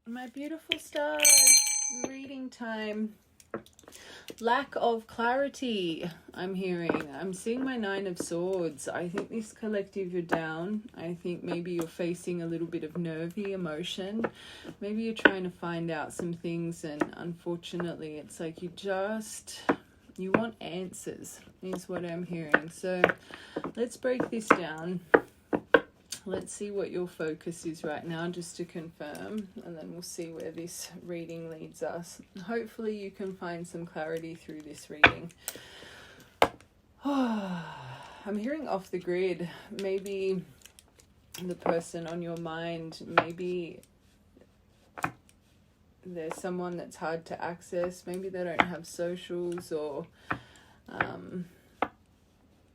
My beautiful stars, reading time. Lack of clarity, I'm hearing. I'm seeing my Nine of Swords. I think this collective, you're down. I think maybe you're facing a little bit of nervy emotion. Maybe you're trying to find out some things, and unfortunately it's like you want answers is what I'm hearing. So let's break this down. Let's see what your focus is right now, just to confirm, and then we'll see where this reading leads us. Hopefully you can find some clarity through this reading. I'm hearing off the grid. Maybe the person on your mind, maybe there's someone that's hard to access. Maybe they don't have socials, or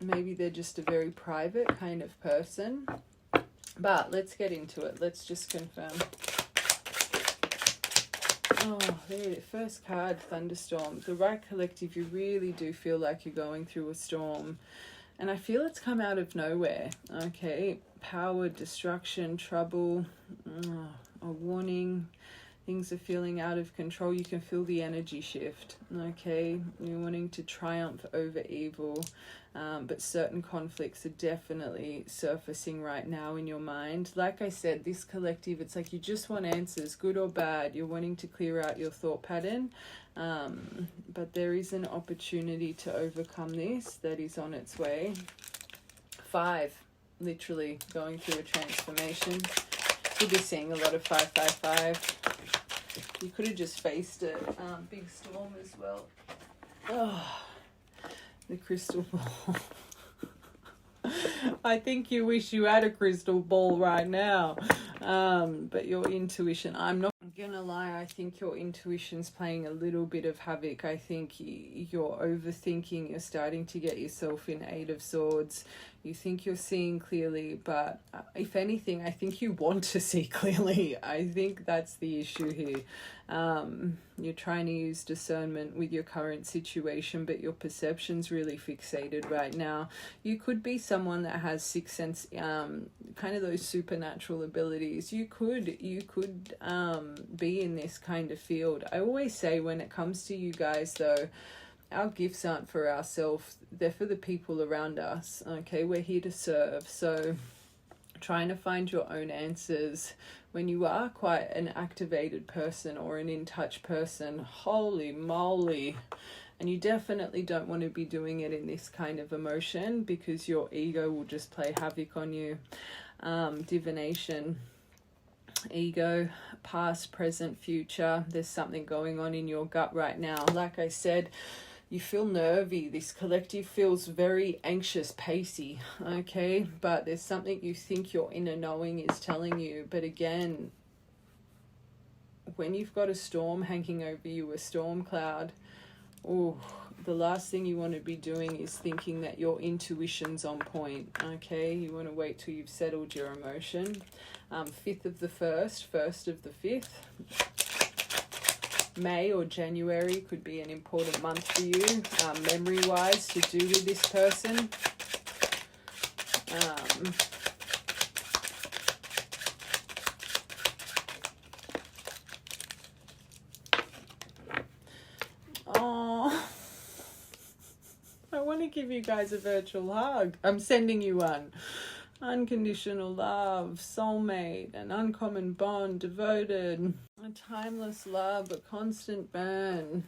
maybe they're just a very private kind of person. But let's get into it. Let's just confirm. Oh, there, first card, thunderstorm. The right collective, you really do feel like you're going through a storm. And I feel it's come out of nowhere. Okay, power, destruction, trouble, a warning. Things are feeling out of control. You can feel the energy shift. Okay, you're wanting to triumph over evil. But certain conflicts are definitely surfacing right now in your mind. Like I said, this collective, it's like you just want answers, good or bad. You're wanting to clear out your thought pattern. But there is an opportunity to overcome this that is on its way. 5, literally going through a transformation. You'll be seeing a lot of 555. You could have just faced a big storm as well. Oh, the crystal ball. I think you wish you had a crystal ball right now. But your intuition, I'm not gonna lie, I think your intuition's playing a little bit of havoc. I think you're overthinking. You're starting to get yourself in 8 of Swords. You think you're seeing clearly, but if anything, I think you want to see clearly. I think that's the issue here. You're trying to use discernment with your current situation, but your perception's really fixated right now. You could be someone that has sixth sense, kind of those supernatural abilities. You could be in this kind of field. I always say, when it comes to you guys though, our gifts aren't for ourselves, they're for the people around us. Okay, we're here to serve. So trying to find your own answers when you are quite an activated person or an in-touch person, holy moly. And you definitely don't want to be doing it in this kind of emotion, because your ego will just play havoc on you. Divination, ego, past, present, future. There's something going on in your gut right now. Like I said, you feel nervy. This collective feels very anxious, pacey, okay? But there's something you think your inner knowing is telling you. But again, when you've got a storm hanging over you, a storm cloud, oh, the last thing you want to be doing is thinking that your intuition's on point, okay? You want to wait till you've settled your emotion. 5th of the 1st, 1st of the 5th. May or January could be an important month for you, memory-wise, to do with this person. Oh, I want to give you guys a virtual hug. I'm sending you one. Unconditional love, soulmate, an uncommon bond, devoted, a timeless love, a constant burn,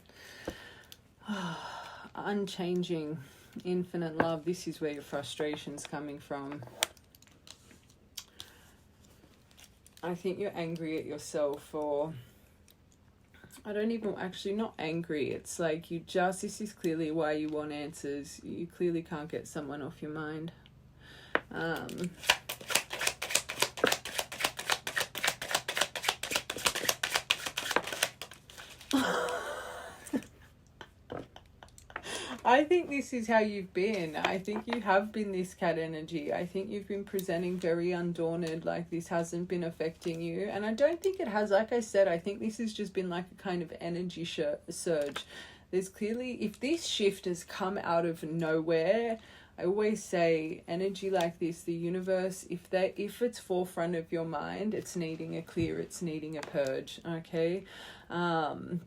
unchanging, infinite love. This is where your frustration's coming from. I think you're angry at yourself, or I don't even, actually not angry. It's like you just, this is clearly why you want answers. You clearly can't get someone off your mind. I think this is how you've been. I think you have been this cat energy. I think you've been presenting very undaunted, like this hasn't been affecting you. And I don't think it has. Like I said, I think this has just been like a kind of energy surge. There's clearly, if this shift has come out of nowhere, I always say energy like this, the universe, if it's forefront of your mind, it's needing a clear, it's needing a purge. Okay.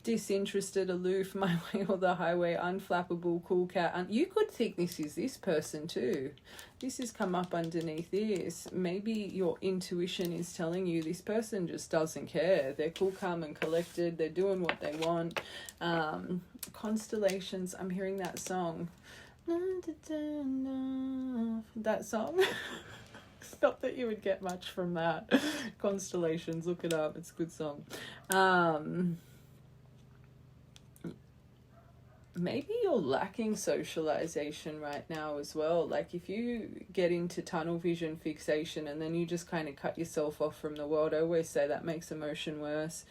Disinterested, aloof, my way or the highway, unflappable, cool cat. You could think this is this person too. This has come up underneath this. Maybe your intuition is telling you this person just doesn't care. They're cool, calm and collected. They're doing what they want. Constellations, I'm hearing that song. That song. Not that you would get much from that. Constellations, look it up, it's a good song. Maybe you're lacking socialization right now as well. Like if you get into tunnel vision fixation and then you just kind of cut yourself off from the world, I always say that makes emotion worse.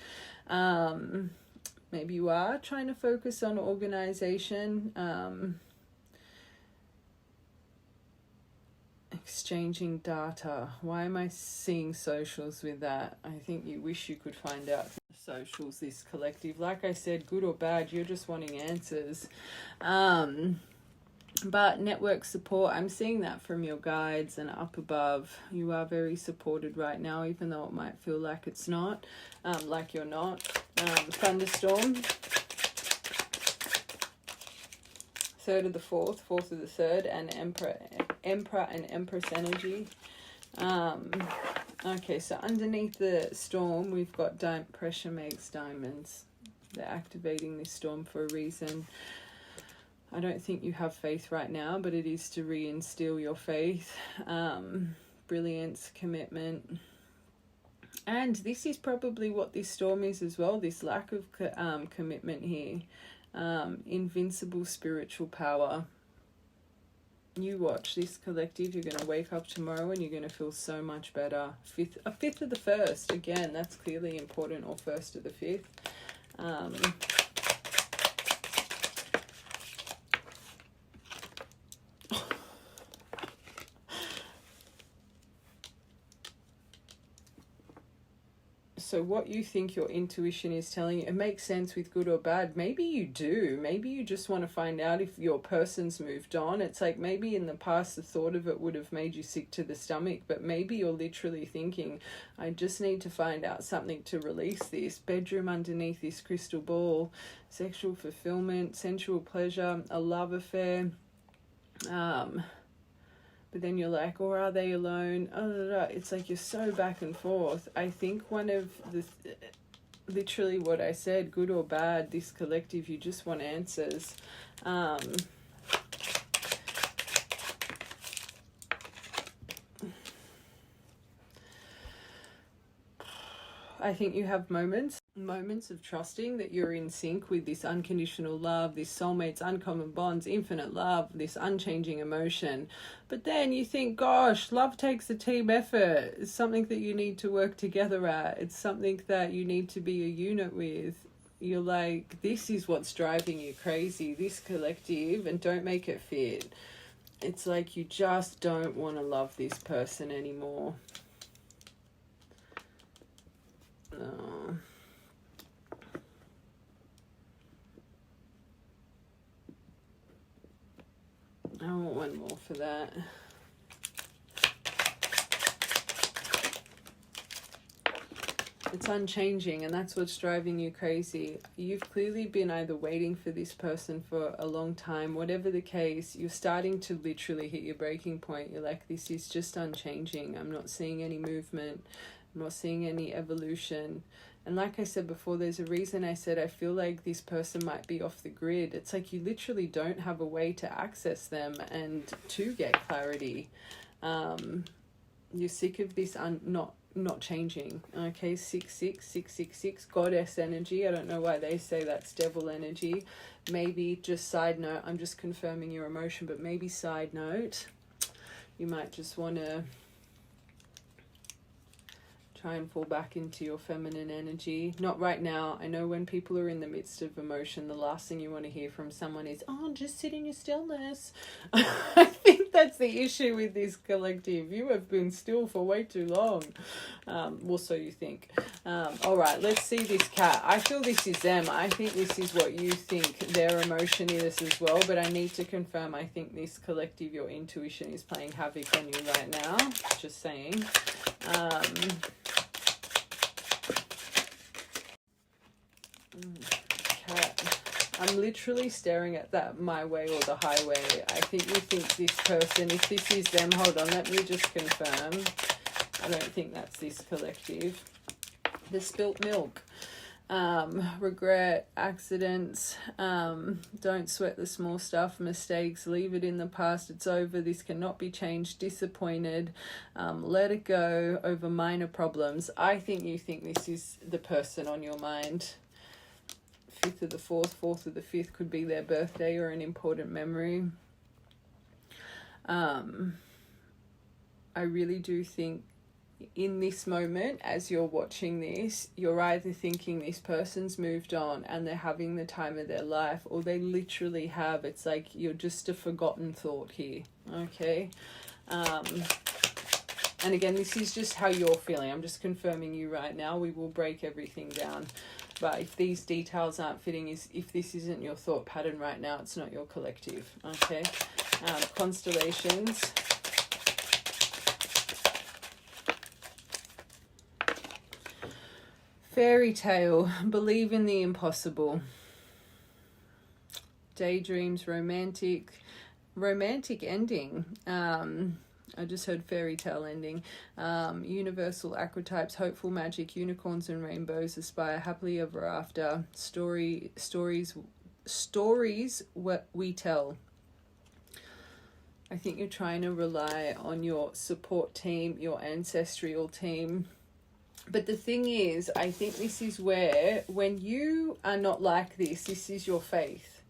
Maybe you are trying to focus on organization. Exchanging data. Why am I seeing socials with that? I think you wish you could find out socials, this collective. Like I said, good or bad, you're just wanting answers. But network support, I'm seeing that from your guides and up above. You are very supported right now, even though it might feel like it's not, like you're not. Thunderstorm. Third of the fourth, fourth of the third, and Emperor and Empress energy. Okay, so underneath the storm, we've got pressure makes diamonds. They're activating this storm for a reason. I don't think you have faith right now, but it is to reinstill your faith. Brilliance, commitment. And this is probably what this storm is as well, this lack of commitment here. Invincible spiritual power. You watch this collective, you're going to wake up tomorrow and you're going to feel so much better. A fifth of the first, again, that's clearly important, or first of the fifth. So what you think your intuition is telling you, it makes sense with good or bad. Maybe you do. Maybe you just want to find out if your person's moved on. It's like maybe in the past the thought of it would have made you sick to the stomach, but maybe you're literally thinking, I just need to find out something to release this. Bedroom underneath this crystal ball, sexual fulfillment, sensual pleasure, a love affair. But then you're like, or are they alone? It's like you're so back and forth. I think one of the, literally what I said, good or bad, this collective, you just want answers. I think you have moments of trusting that you're in sync with this unconditional love, this soulmates, uncommon bonds, infinite love, this unchanging emotion. But then you think, gosh, love takes a team effort. It's something that you need to work together at. It's something that you need to be a unit with. You're like, this is what's driving you crazy, this collective, and don't make it fit. It's like you just don't want to love this person anymore. Oh. I want one more for that. It's unchanging, and that's what's driving you crazy. You've clearly been either waiting for this person for a long time, whatever the case, you're starting to literally hit your breaking point. You're like, this is just unchanging. I'm not seeing any movement. I'm not seeing any evolution. And like I said before, there's a reason I said I feel like this person might be off the grid. It's like you literally don't have a way to access them and to get clarity. You're sick of this not changing. Okay, 66666, goddess energy. I don't know why they say that's devil energy. Maybe just side note, I'm just confirming your emotion, but maybe side note, you might just want to Try and fall back into your feminine energy. Not right now. I know when people are in the midst of emotion, the last thing you want to hear from someone is, oh, just sit in your stillness. I think that's the issue with this collective. You have been still for way too long. Well, so you think. All right, let's see this cat. I feel this is them. I think this is what you think their emotion is as well, but I need to confirm. I think this collective, your intuition is playing havoc on you right now. Just saying. I'm literally staring at that my way or the highway. I think you think this person, if this is them, hold on, let me just confirm. I don't think that's this collective. The spilt milk. Regret, accidents, don't sweat the small stuff, mistakes, leave it in the past, it's over, this cannot be changed, disappointed, let it go over minor problems. I think you think this is the person on your mind. 5th of the 4th, 4th of the 5th could be their birthday or an important memory. I really do think in this moment, as you're watching this, you're either thinking this person's moved on and they're having the time of their life, or they literally have. It's like you're just a forgotten thought here, okay? And again, this is just how you're feeling. I'm just confirming you right now. We will break everything down. But if these details aren't fitting, if this isn't your thought pattern right now, it's not your collective, okay? Constellations. Fairy tale, believe in the impossible. Daydreams, romantic ending. I just heard fairy tale ending. Universal archetypes, hopeful magic, unicorns and rainbows, aspire happily ever after. Stories what we tell. I think you're trying to rely on your support team, your ancestral team. But the thing is, I think this is where, when you are not like this is your faith.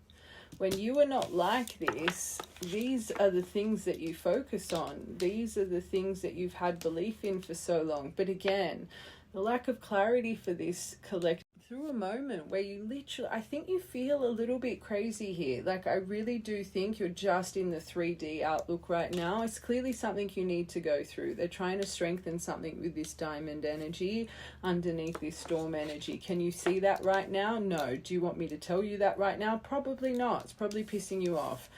When you are not like this, these are the things that you focus on. These are the things that you've had belief in for so long. But again, the lack of clarity for this collective, through a moment where you literally, I think you feel a little bit crazy here. Like, I really do think you're just in the 3D outlook right now. It's clearly something you need to go through. They're trying to strengthen something with this diamond energy underneath this storm energy. Can you see that right now? No. Do you want me to tell you that right now? Probably not. It's probably pissing you off.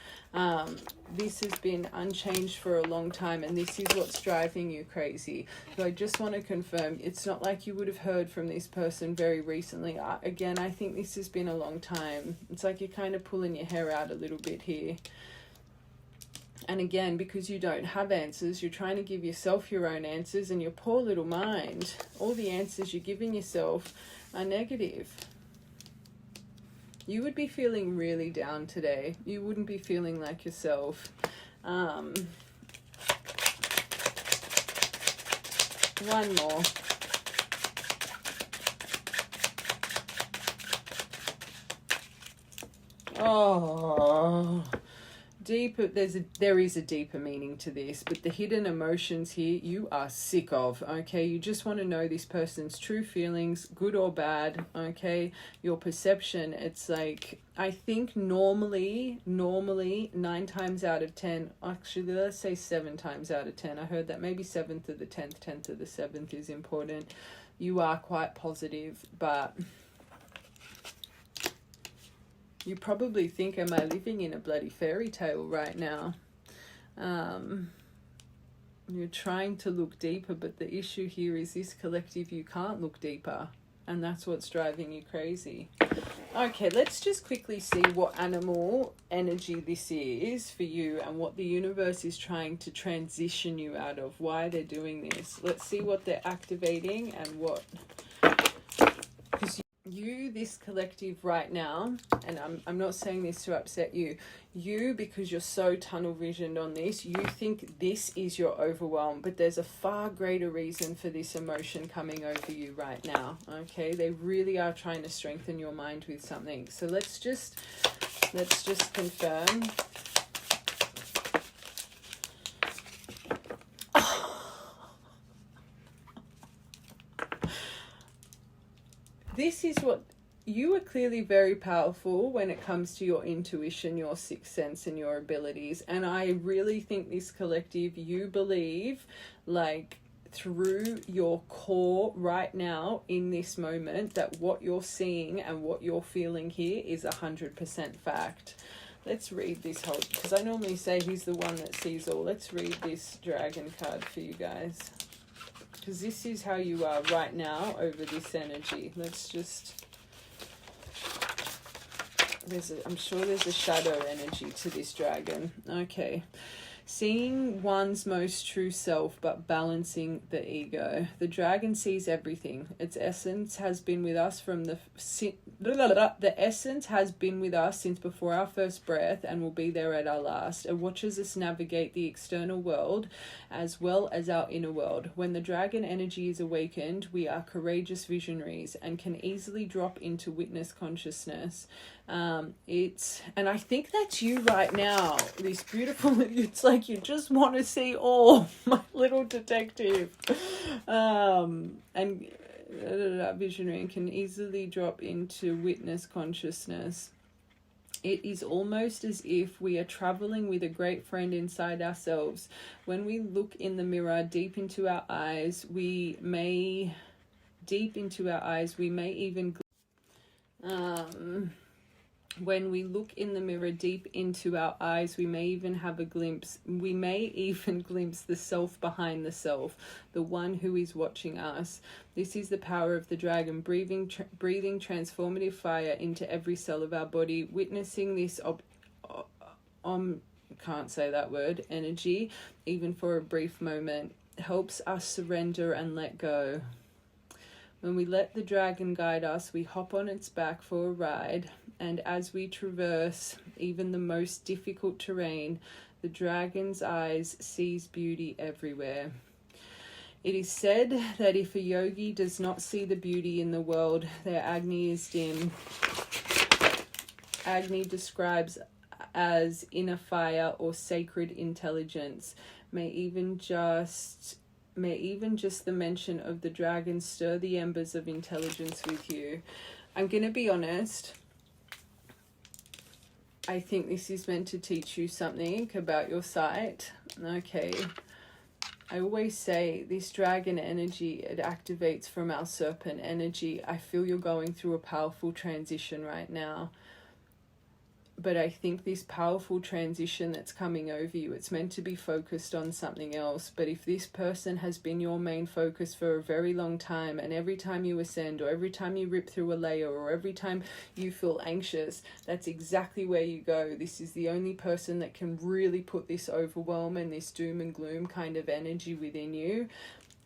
This has been unchanged for a long time, and this is what's driving you crazy. So I just want to confirm, it's not like you would have heard from this person very recently. Again, I think this has been a long time. It's like you're kind of pulling your hair out a little bit here. And again, because you don't have answers, you're trying to give yourself your own answers, and your poor little mind, all the answers you're giving yourself are negative. You would be feeling really down today. You wouldn't be feeling like yourself. One more. Oh, deeper. There is a deeper meaning to this, but the hidden emotions here you are sick of. Okay, you just want to know this person's true feelings, good or bad. Okay, your perception. It's like, I think normally 9 times out of 10. Actually, let's say 7 times out of 10. I heard that maybe 7th of the 10th, 10th of the 7th is important. You are quite positive, but you probably think, am I living in a bloody fairy tale right now? You're trying to look deeper, but the issue here is this collective, you can't look deeper. And that's what's driving you crazy. Okay, let's just quickly see what animal energy this is for you and what the universe is trying to transition you out of, why they're doing this. Let's see what they're activating and what... You, this collective right now, and I'm not saying this to upset you, because you're so tunnel visioned on this, you think this is your overwhelm, but there's a far greater reason for this emotion coming over you right now. Okay, they really are trying to strengthen your mind with something. So let's just confirm. this is what you are clearly very powerful when it comes to your intuition, your sixth sense, and your abilities. And I really think this collective, you believe, like, through your core right now in this moment, that what you're seeing and what you're feeling here is 100% fact. Let's read this whole, because I normally say he's the one that sees all. Let's read this dragon card for you guys, because this is how you are right now over this energy. Let's just, I'm sure there's a shadow energy to this dragon. Okay. Seeing one's most true self, but balancing the ego. The dragon sees everything. Its essence has been with us from the essence has been with us since before our first breath and will be there at our last. It watches us navigate the external world as well as our inner world. When the dragon energy is awakened, we are courageous visionaries and can easily drop into witness consciousness. And I think that's you right now. This beautiful, it's like you just want to see all, my little detective. And visionary can easily drop into witness consciousness. It is almost as if we are traveling with a great friend inside ourselves. When we look in the mirror deep into our eyes, we may even when we look in the mirror deep into our eyes, we may even glimpse the self behind the self, the one who is watching us. This is the power of the dragon, breathing transformative fire into every cell of our body. Witnessing this can't say that word, energy, even for a brief moment, helps us surrender and let go. When we let the dragon guide us, we hop on its back for a ride, and as we traverse even the most difficult terrain, the dragon's eyes sees beauty everywhere. It is said that if a yogi does not see the beauty in the world, their Agni is dim. Agni describes as inner fire or sacred intelligence. May even just the mention of the dragon stir the embers of intelligence with you. I'm going to be honest. I think this is meant to teach you something about your sight. Okay. I always say this dragon energy, it activates from our serpent energy. I feel you're going through a powerful transition right now. But I think this powerful transition that's coming over you, it's meant to be focused on something else. But if this person has been your main focus for a very long time, and every time you ascend, or every time you rip through a layer, or every time you feel anxious, that's exactly where you go. This is the only person that can really put this overwhelm and this doom and gloom kind of energy within you.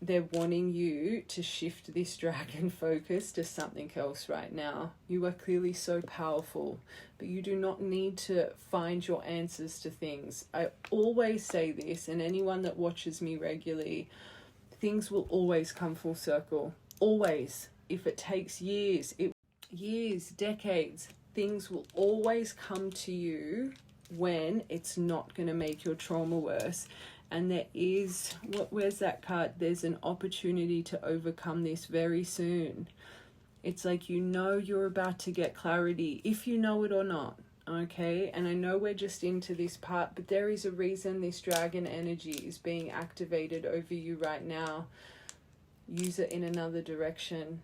They're wanting you to shift this dragon focus to something else right now. You are clearly so powerful, but you do not need to find your answers to things. I always say this, and anyone that watches me regularly, things will always come full circle. Always. If it takes years, decades, things will always come to you when it's not going to make your trauma worse. And there is, where's that card? There's an opportunity to overcome this very soon. It's like you're about to get clarity, if you know it or not, okay? And I know we're just into this part, but there is a reason this dragon energy is being activated over you right now. Use it in another direction.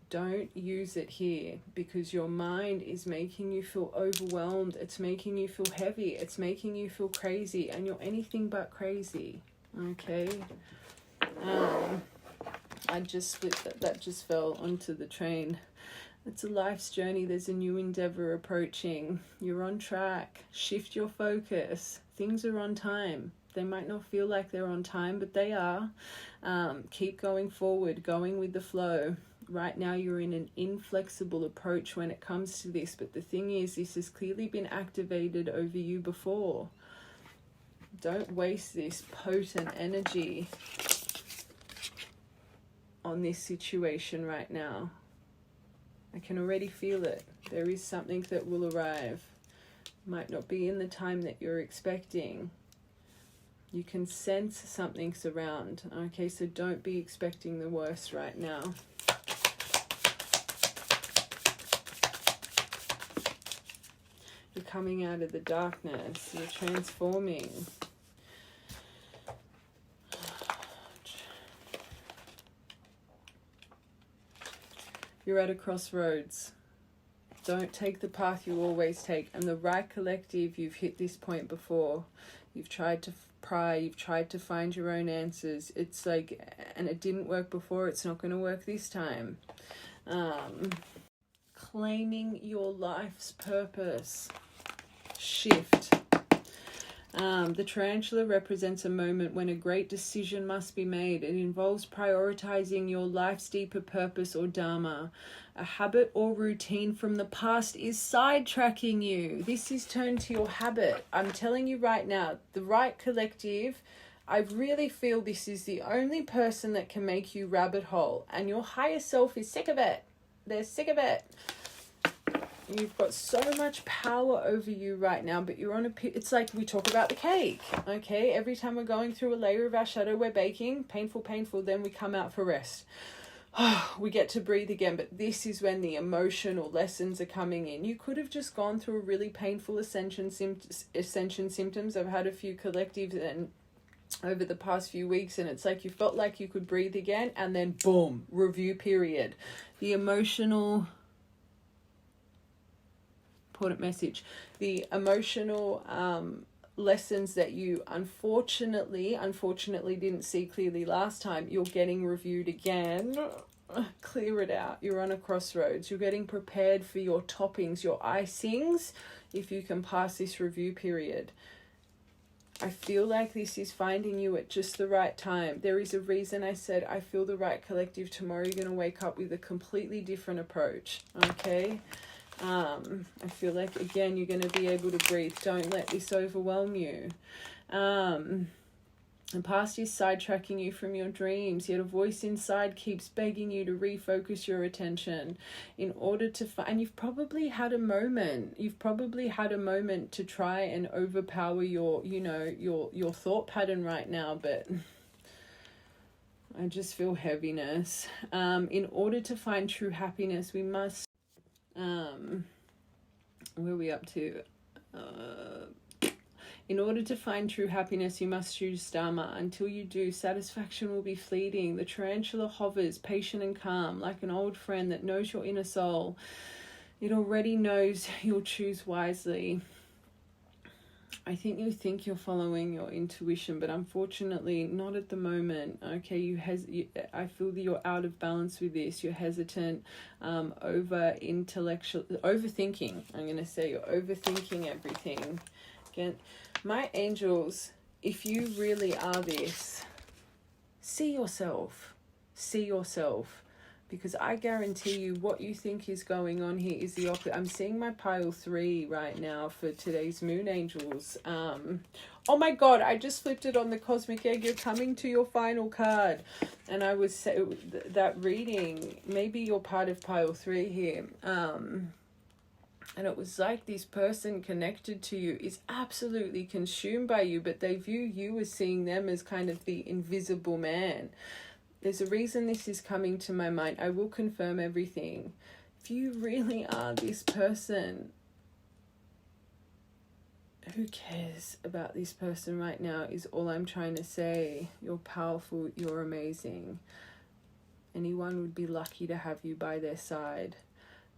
Don't use it here, because your mind is making you feel overwhelmed. It's making you feel heavy. It's making you feel crazy, and you're anything but crazy. Okay. That just fell onto the train. It's a life's journey. There's a new endeavor approaching. You're on track. Shift your focus. Things are on time. They might not feel like they're on time, but they are. Keep going forward, going with the flow. Right now you're in an inflexible approach when it comes to this, but the thing is, this has clearly been activated over you before. Don't waste this potent energy on this situation right now. I can already feel it. There is something that will arrive. Might not be in the time that you're expecting. You can sense something's around. Okay, so don't be expecting the worst right now. You're coming out of the darkness. You're transforming. You're at a crossroads. Don't take the path you always take. And the right collective, you've hit this point before. You've tried to pry. You've tried to find your own answers. It's like, and it didn't work before. It's not going to work this time. Claiming your life's purpose. Shift. The tarantula represents a moment when a great decision must be made. It involves prioritizing your life's deeper purpose or dharma. A habit or routine from the past is sidetracking you. This is turned to your habit. I'm telling you right now, the right collective, I really feel this is the only person that can make you rabbit hole. And your higher self is sick of it. They're sick of it. You've got so much power over you right now, but you're on it's like we talk about the cake, okay? Every time we're going through a layer of our shadow, we're baking, painful, then we come out for rest. We get to breathe again, but this is when the emotional lessons are coming in. You could have just gone through a really painful ascension symptoms. I've had a few collectives and over the past few weeks, and it's like you felt like you could breathe again, and then boom, review period. The emotional... important message. The emotional lessons that you unfortunately didn't see clearly last time, you're getting reviewed again. Clear it out. You're on a crossroads. You're getting prepared for your toppings, your icings, if you can pass this review period. I feel like this is finding you at just the right time. There is a reason I said I feel the right collective. Tomorrow you're going to wake up with a completely different approach, okay? I feel like, again, you're going to be able to breathe. Don't let this overwhelm you. The past is sidetracking you from your dreams, yet a voice inside keeps begging you to refocus your attention in order to find... And you've probably had a moment. You've probably had a moment to try and overpower your thought pattern right now, but... I just feel heaviness. In order to find true happiness, we must... where are we up to? In order to find true happiness, you must choose Dharma. Until you do, satisfaction will be fleeting. The tarantula hovers, patient and calm, like an old friend that knows your inner soul. It already knows you'll choose wisely. I think you think you're following your intuition, but unfortunately not at the moment. Okay, I feel that you're out of balance with this. You're hesitant, overthinking. I'm going to say you're overthinking everything. Again, my angels, if you really are this, see yourself. See yourself. Because I guarantee you what you think is going on here is the opposite. I'm seeing my pile 3 right now for today's moon angels. Oh my God, I just flipped it on the cosmic egg. You're coming to your final card. And I was that reading, maybe you're part of pile 3 here. And it was like this person connected to you is absolutely consumed by you, but they view you as seeing them as kind of the invisible man. There's a reason this is coming to my mind. I will confirm everything. If you really are this person, who cares about this person right now is all I'm trying to say. You're powerful. You're amazing. Anyone would be lucky to have you by their side.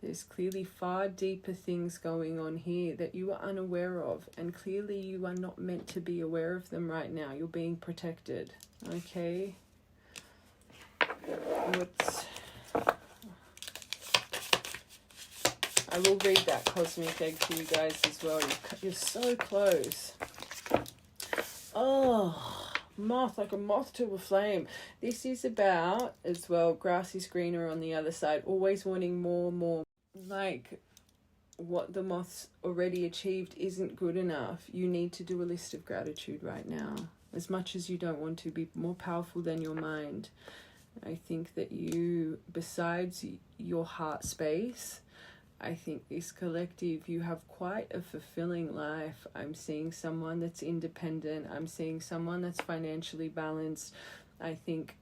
There's clearly far deeper things going on here that you are unaware of. And clearly you are not meant to be aware of them right now. You're being protected. Okay? I will read that cosmic egg to you guys as well. You're so close. Oh, moth, like a moth to a flame. This is about, as well, grass is greener on the other side. Always wanting more. Like, what the moth's already achieved isn't good enough. You need to do a list of gratitude right now. As much as you don't want to be more powerful than your mind. I think that you, besides your heart space, I think this collective, you have quite a fulfilling life. I'm seeing someone that's independent. I'm seeing someone that's financially balanced. I think,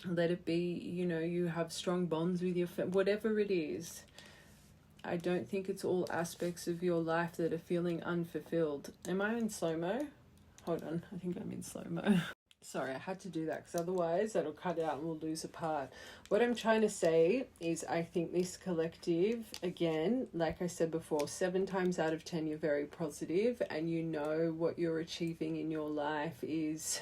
let it be, you have strong bonds with your family, whatever it is. I don't think it's all aspects of your life that are feeling unfulfilled. Am I in slow-mo? Hold on, I think I'm in slow-mo. Sorry, I had to do that because otherwise that'll cut out and we'll lose a part. What I'm trying to say is I think this collective, again, like I said before, 7 times out of 10 you're very positive and you know what you're achieving in your life is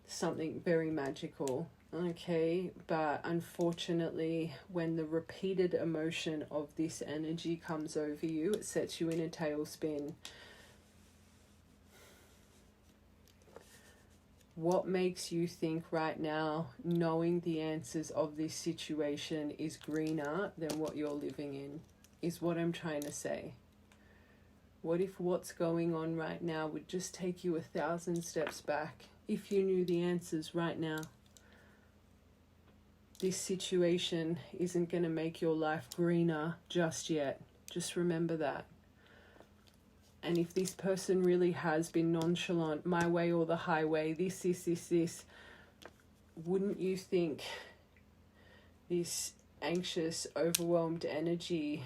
something very magical. Okay, but unfortunately, when the repeated emotion of this energy comes over you, it sets you in a tailspin. What makes you think right now, knowing the answers of this situation is greener than what you're living in, is what I'm trying to say. What if what's going on right now would just take you 1,000 steps back if you knew the answers right now? This situation isn't going to make your life greener just yet. Just remember that. And if this person really has been nonchalant, my way or the highway, this, wouldn't you think this anxious, overwhelmed energy,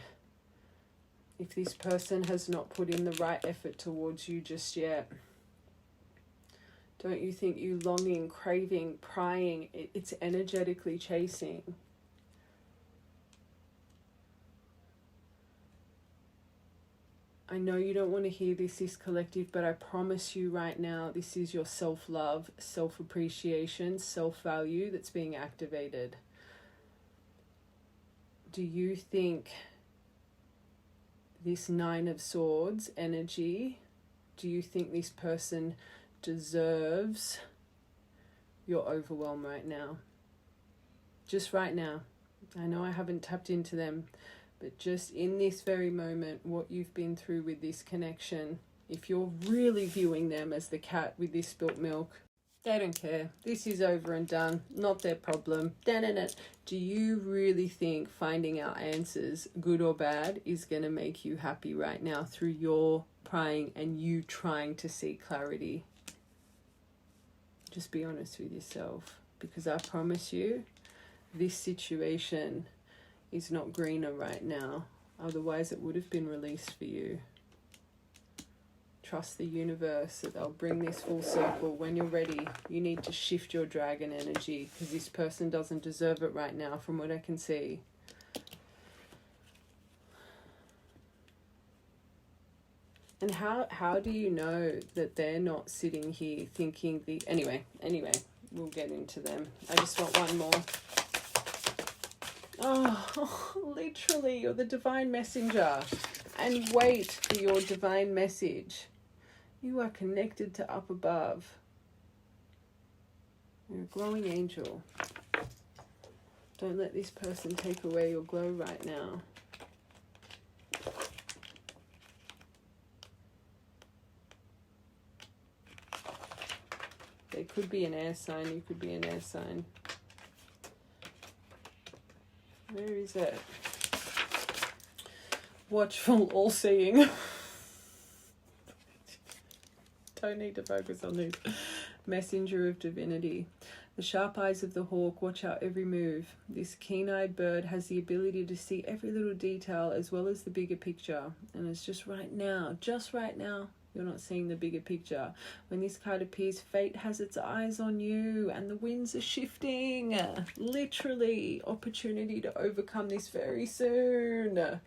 if this person has not put in the right effort towards you just yet, don't you think you longing, craving, prying, it's energetically chasing? I know you don't want to hear this collective, but I promise you right now, this is your self-love, self-appreciation, self-value that's being activated. Do you think this 9 of Swords energy, do you think this person deserves your overwhelm right now? Just right now. I know I haven't tapped into them, but just in this very moment, what you've been through with this connection, if you're really viewing them as the cat with this spilt milk, they don't care. This is over and done. Not their problem. Do you really think finding out answers, good or bad, is going to make you happy right now through your prying and you trying to seek clarity? Just be honest with yourself, because I promise you, this situation is not greener right now. Otherwise it would have been released for you. Trust the universe that they'll bring this full circle. When you're ready, you need to shift your dragon energy, because this person doesn't deserve it right now from what I can see. And how do you know that they're not sitting here thinking the... Anyway, we'll get into them. I just want one more. Oh, literally, you're the divine messenger. And wait for your divine message. You are connected to up above. You're a glowing angel. Don't let this person take away your glow right now. They could be an air sign. You could be an air sign. Where is it? Watchful, all-seeing. Don't need to focus on this. Messenger of divinity. The sharp eyes of the hawk watch our every move. This keen-eyed bird has the ability to see every little detail as well as the bigger picture. And it's just right now, you're not seeing the bigger picture. When this card appears, fate has its eyes on you and the winds are shifting. Literally, opportunity to overcome this very soon.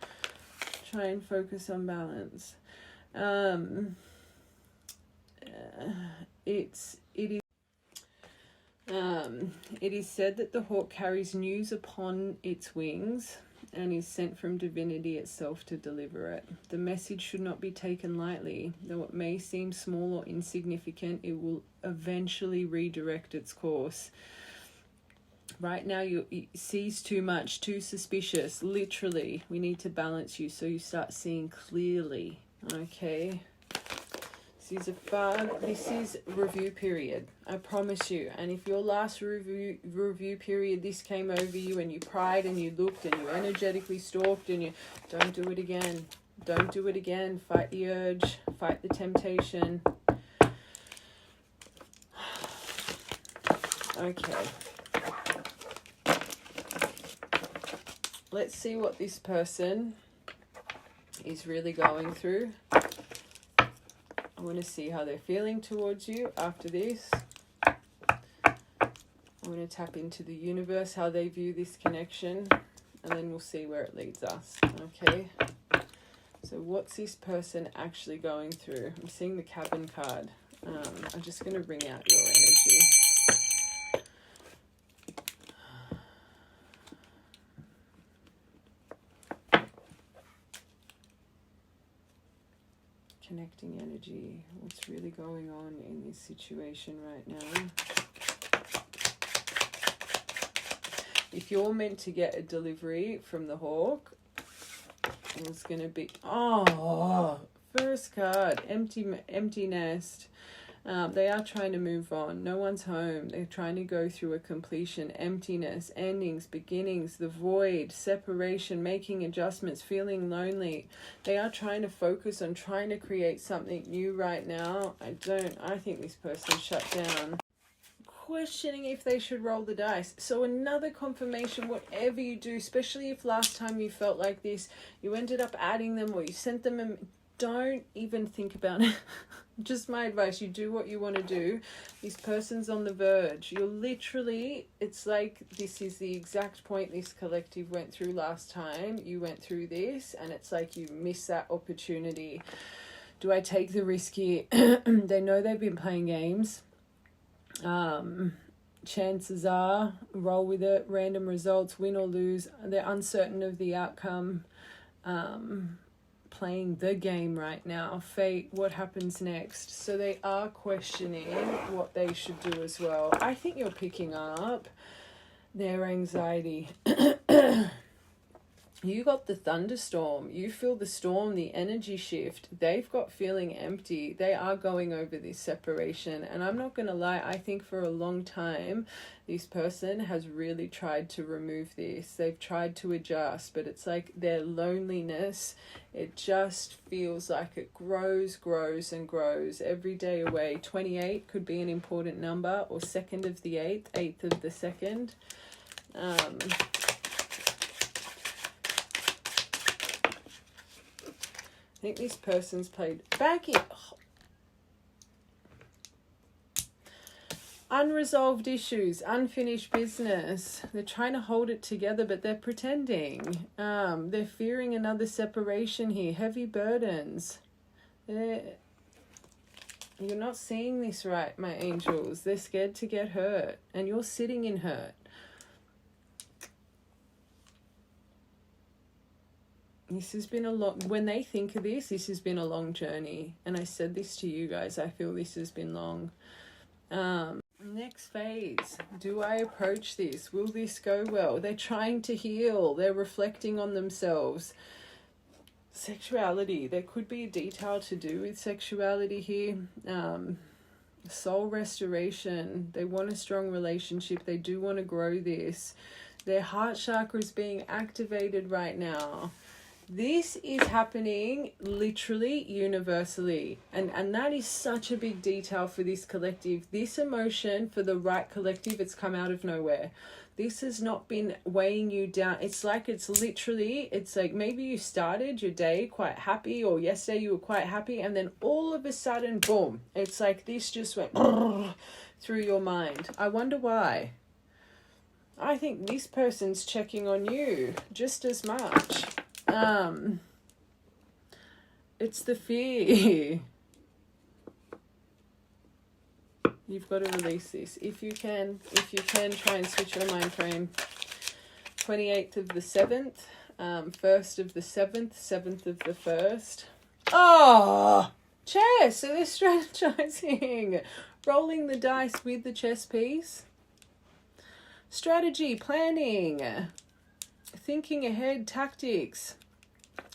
Try and focus on balance. It is said that the hawk carries news upon its wings and is sent from divinity itself to deliver it. The message should not be taken lightly. Though it may seem small or insignificant, it will eventually redirect its course. Right now, you sees too much, too suspicious. Literally, we need to balance you so you start seeing clearly. Okay. This is review period. I promise you. And if your last review period, this came over you and you pried and you looked and you energetically stalked and you don't do it again. Don't do it again. Fight the urge. Fight the temptation. Okay. let's see what this person is really going through. I want to see how they're feeling towards you after this. I want to tap into the universe, how they view this connection, and then we'll see where it leads us. Okay, so what's this person actually going through? I'm seeing the Cabin card. I'm just going to bring out your energy. Connecting energy. What's really going on in this situation right now? If you're meant to get a delivery from the Hawk, it's going to be, first card, empty nest. They are trying to move on. No one's home. They're trying to go through a completion, emptiness, endings, beginnings, the void, separation, making adjustments, feeling lonely. They are trying to focus on trying to create something new right now. I think this person's shut down. Questioning if they should roll the dice. So another confirmation, whatever you do, especially if last time you felt like this, you ended up adding them or you sent them don't even think about it. Just my advice, you do what you want to do. This person's on the verge. You're literally, it's like this is the exact point this collective went through last time. You went through this and it's like you missed that opportunity. Do I take the risk here? They know they've been playing games. Chances are, roll with it, random results, win or lose. They're uncertain of the outcome. Playing the game right now. Fate, what happens next? So they are questioning what they should do as well. I think you're picking up their anxiety. You got the thunderstorm. You feel the storm, the energy shift. They've got feeling empty. They are going over this separation. And I'm not going to lie, I think for a long time, this person has really tried to remove this. They've tried to adjust, but it's like their loneliness, it just feels like it grows and grows every day away. 28 could be an important number, or 2nd of the 8th, 8th of the 2nd. I think this person's played back in. Unresolved issues, unfinished business. They're trying to hold it together, but they're pretending. They're fearing another separation here. Heavy burdens. You're not seeing this right, my angels. They're scared to get hurt, and you're sitting in hurt. This has been a long, when they think of this has been a long journey. And I said this to you guys, I feel this has been long. Next phase, do I approach this? Will this go well? They're trying to heal. They're reflecting on themselves. Sexuality, there could be a detail to do with sexuality here. Soul restoration. They want a strong relationship. They do want to grow this. Their heart chakra is being activated right now. This is happening literally universally. And that is such a big detail for this collective. This emotion for the right collective, it's come out of nowhere. This has not been weighing you down. It's like it's like maybe you started your day quite happy, or yesterday you were quite happy, and then all of a sudden, boom, it's like this just went through your mind. I wonder why. I think this person's checking on you just as much. It's the fear. You've got to release this. If you can try and switch your mind frame. 28th of the 7th, 1st of the 7th, 7th of the 1st. Oh, chess. So they're strategizing. Rolling the dice with the chess piece. Strategy, planning. Thinking ahead, tactics,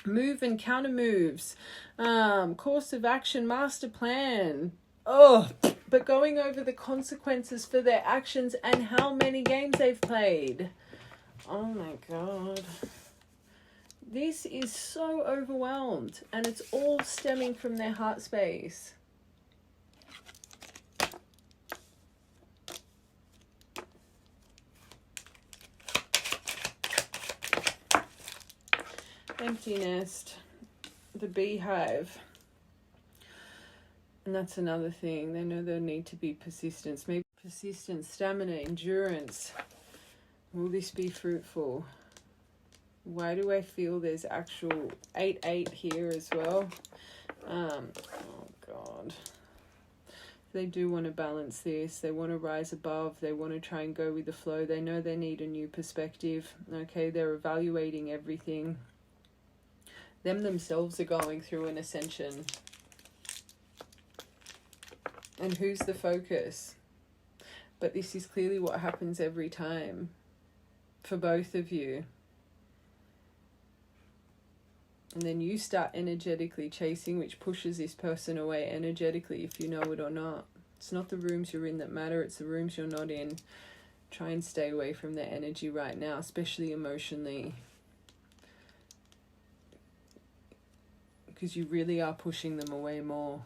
move and counter moves, course of action, master plan. But going over the consequences for their actions and how many games they've played. Oh my God. This is so overwhelmed, and it's all stemming from their heart space. Empty nest, the beehive. And that's another thing. They know there need to be persistence. Maybe persistence, stamina, endurance. Will this be fruitful? Why do I feel there's actual 8-8 here as well? Oh God. They do want to balance this. They want to rise above. They want to try and go with the flow. They know they need a new perspective. Okay, they're evaluating everything. Them themselves are going through an ascension. And who's the focus? But this is clearly what happens every time for both of you. And then you start energetically chasing, which pushes this person away energetically, if you know it or not. It's not the rooms you're in that matter, it's the rooms you're not in. Try and stay away from their energy right now, especially emotionally. Because you really are pushing them away more.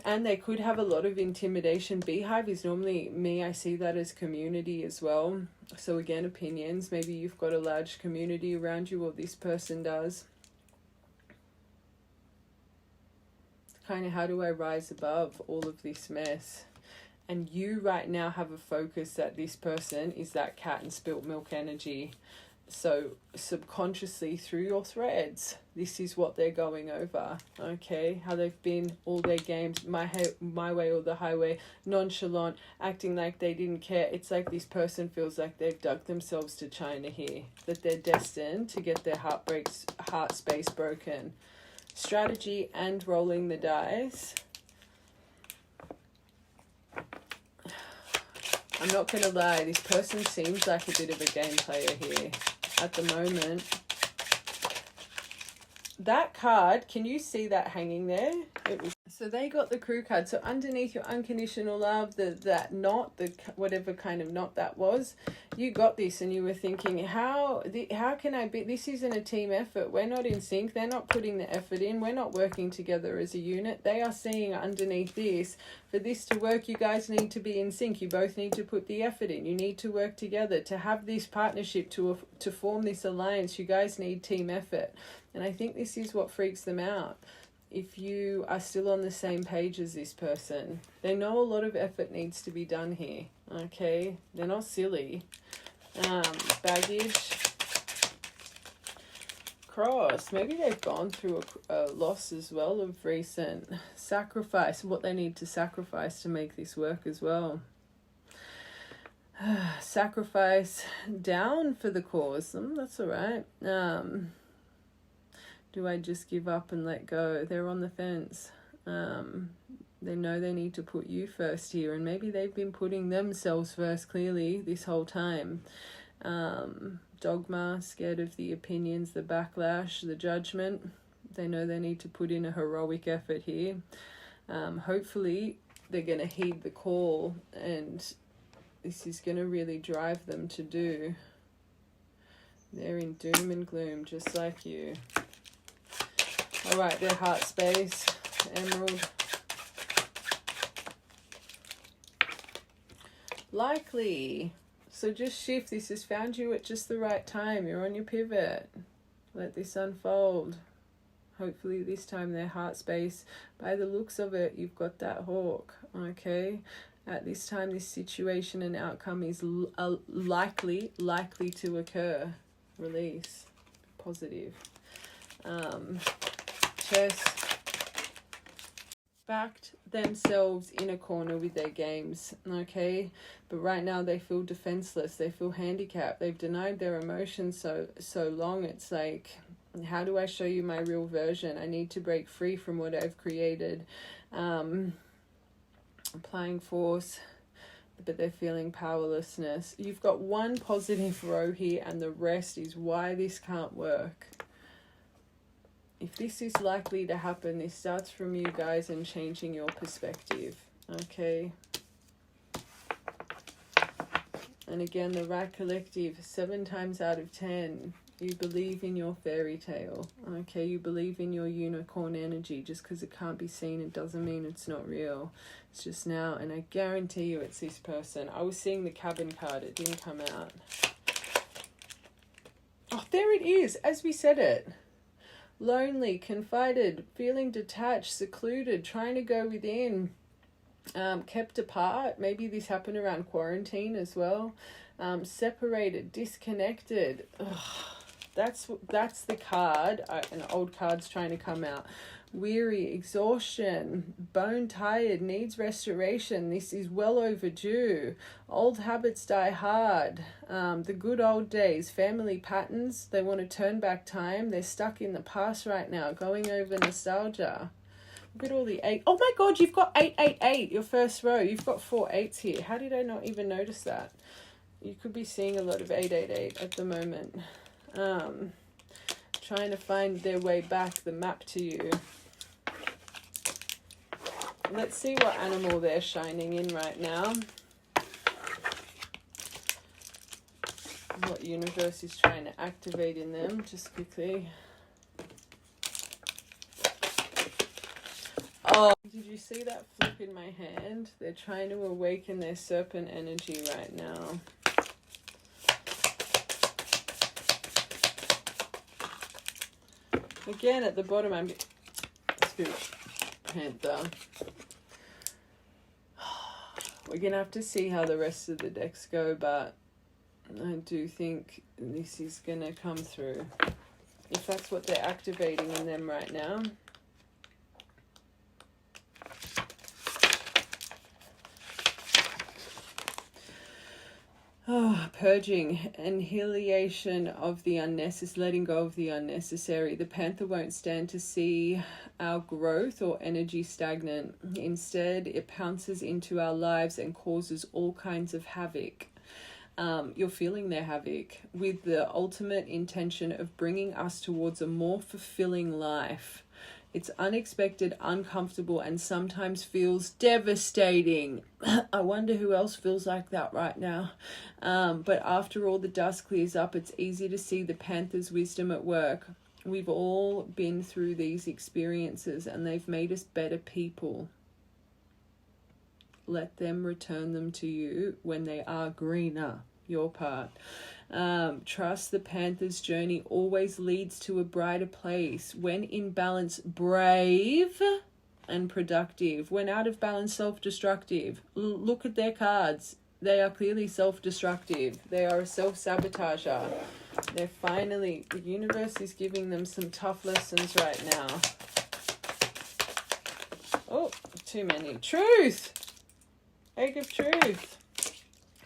And they could have a lot of intimidation. Beehive is normally me. I see that as community as well. So again, opinions. Maybe you've got a large community around you, or this person does. Kind of, how do I rise above all of this mess? And you right now have a focus that this person is that cat and spilt milk energy. So subconsciously through your threads, this is what they're going over. Okay, how they've been all their games, my way or the highway, nonchalant, acting like they didn't care. It's like this person feels like they've dug themselves to China here, that they're destined to get their heart space broken. Strategy and rolling the dice. I'm not going to lie, this person seems like a bit of a game player here at the moment. That card, can you see that hanging there? So they got the crew card. So underneath your unconditional love, that knot, whatever kind of knot that was, you got this and you were thinking, how can I be? This isn't a team effort. We're not in sync. They're not putting the effort in. We're not working together as a unit. They are seeing underneath this, for this to work, you guys need to be in sync. You both need to put the effort in. You need to work together. To have this partnership, to form this alliance, you guys need team effort. And I think this is what freaks them out. If you are still on the same page as this person, they know a lot of effort needs to be done here. Okay, they're not silly. Baggage, cross. Maybe they've gone through a loss as well of recent. Sacrifice, what they need to sacrifice to make this work as well. Sacrifice down for the cause. That's all right. Do I just give up and let go? They're on the fence. They know they need to put you first here, and maybe they've been putting themselves first clearly this whole time. Dogma, scared of the opinions, the backlash, the judgment. They know they need to put in a heroic effort here. Hopefully they're going to heed the call, and this is going to really drive them to do. They're in doom and gloom, just like you. All right, their heart space, emerald. Likely. So just shift. This has found you at just the right time. You're on your pivot. Let this unfold. Hopefully this time their heart space, by the looks of it, you've got that hawk. Okay. At this time, this situation and outcome is likely to occur. Release. Positive. Chest. Backed themselves in a corner with their games, okay? But right now they feel defenseless. They feel handicapped. They've denied their emotions so long. It's like, how do I show you my real version? I need to break free from what I've created. Applying force, but they're feeling powerlessness. You've got one positive row here, and the rest is why this can't work. If this is likely to happen, this starts from you guys and changing your perspective, okay? And again, the Rat Collective, 7 times out of 10, you believe in your fairy tale, okay? You believe in your unicorn energy. Just because it can't be seen, it doesn't mean it's not real. It's just now, and I guarantee you it's this person. I was seeing the cabin card, it didn't come out. Oh, there it is, as we said it. Lonely, confided, feeling detached, secluded, trying to go within, kept apart. Maybe this happened around quarantine as well. Separated, disconnected. Ugh, that's the card. An old card's trying to come out. Weary, exhaustion, bone tired, needs restoration. This is well overdue. Old habits die hard. The good old days, family patterns. They want to turn back time. They're stuck in the past right now, going over nostalgia. Look at all the 8. Oh my God, you've got 888, your first row. You've got 4 8s here. How did I not even notice that? You could be seeing a lot of 888 at the moment. Trying to find their way back, the map to you. Let's see what animal they're shining in right now. What universe is trying to activate in them, just quickly. Oh, did you see that flip in my hand? They're trying to awaken their serpent energy right now. Again, at the bottom, I'm Spirit Panther. We're going to have to see how the rest of the decks go, but I do think this is going to come through. If that's what they're activating in them right now. Oh, purging, annihilation of the unnecessary, letting go of the unnecessary. The Panther won't stand to see our growth or energy stagnant. Instead, it pounces into our lives and causes all kinds of havoc. You're feeling their havoc with the ultimate intention of bringing us towards a more fulfilling life. It's unexpected, uncomfortable, and sometimes feels devastating. I wonder who else feels like that right now. But after all the dust clears up, it's easy to see the Panther's wisdom at work. We've all been through these experiences, and they've made us better people. Let them return them to you when they are greener, your part. Trust the Panther's journey always leads to a brighter place. When in balance, brave and productive. When out of balance, self-destructive. Look at their cards. They are clearly self-destructive. They are a self-sabotager. They're finally, the universe is giving them some tough lessons right now. Oh, too many. Truth! Egg of truth.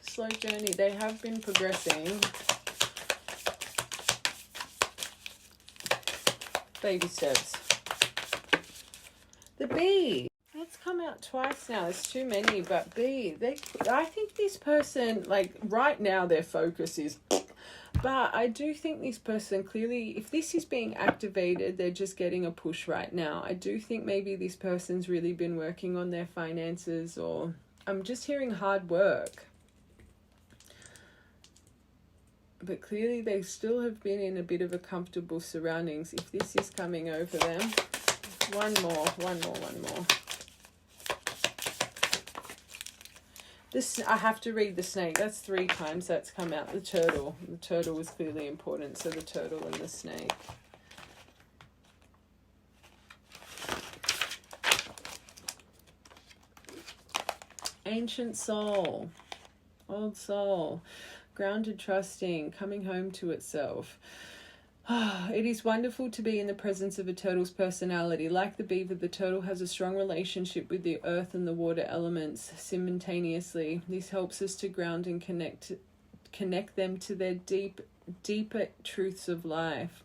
Slow journey. They have been progressing. Baby steps. The bee. That's come out twice now. There's too many, but bee. I think this person, like right now, their focus is. But I do think this person clearly, if this is being activated, they're just getting a push right now. I do think maybe this person's really been working on their finances, or I'm just hearing hard work. But clearly they still have been in a bit of a comfortable surroundings. If this is coming over them. One more. This, I have to read the snake. That's 3 times that's come out. The turtle. The turtle was clearly important. So the turtle and the snake. Ancient soul. Old soul. Grounded, trusting, coming home to itself. It is wonderful to be in the presence of a turtle's personality. Like the beaver, the turtle has a strong relationship with the earth and the water elements simultaneously. This helps us to ground and connect them to their deeper truths of life.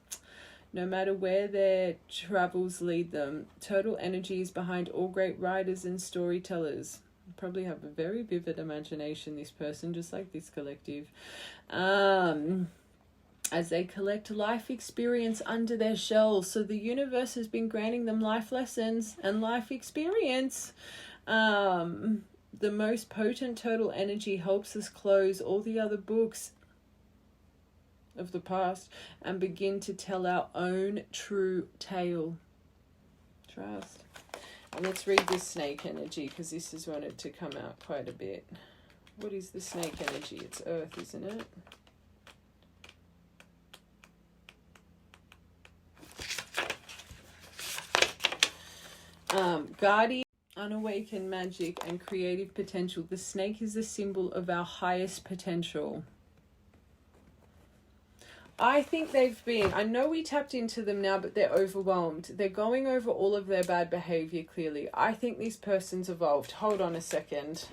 No matter where their travels lead them, turtle energy is behind all great writers and storytellers. Probably have a very vivid imagination, this person, just like this collective. As they collect life experience under their shells. So the universe has been granting them life lessons and life experience. The most potent turtle energy helps us close all the other books of the past and begin to tell our own true tale. Trust. And let's read this snake energy, because this has wanted to come out quite a bit. What is the snake energy? It's earth, isn't it? Guardian, unawakened magic and creative potential. The snake is the symbol of our highest potential. I think I know we tapped into them now, but they're overwhelmed. They're going over all of their bad behavior clearly. I think this person's evolved. Hold on a second.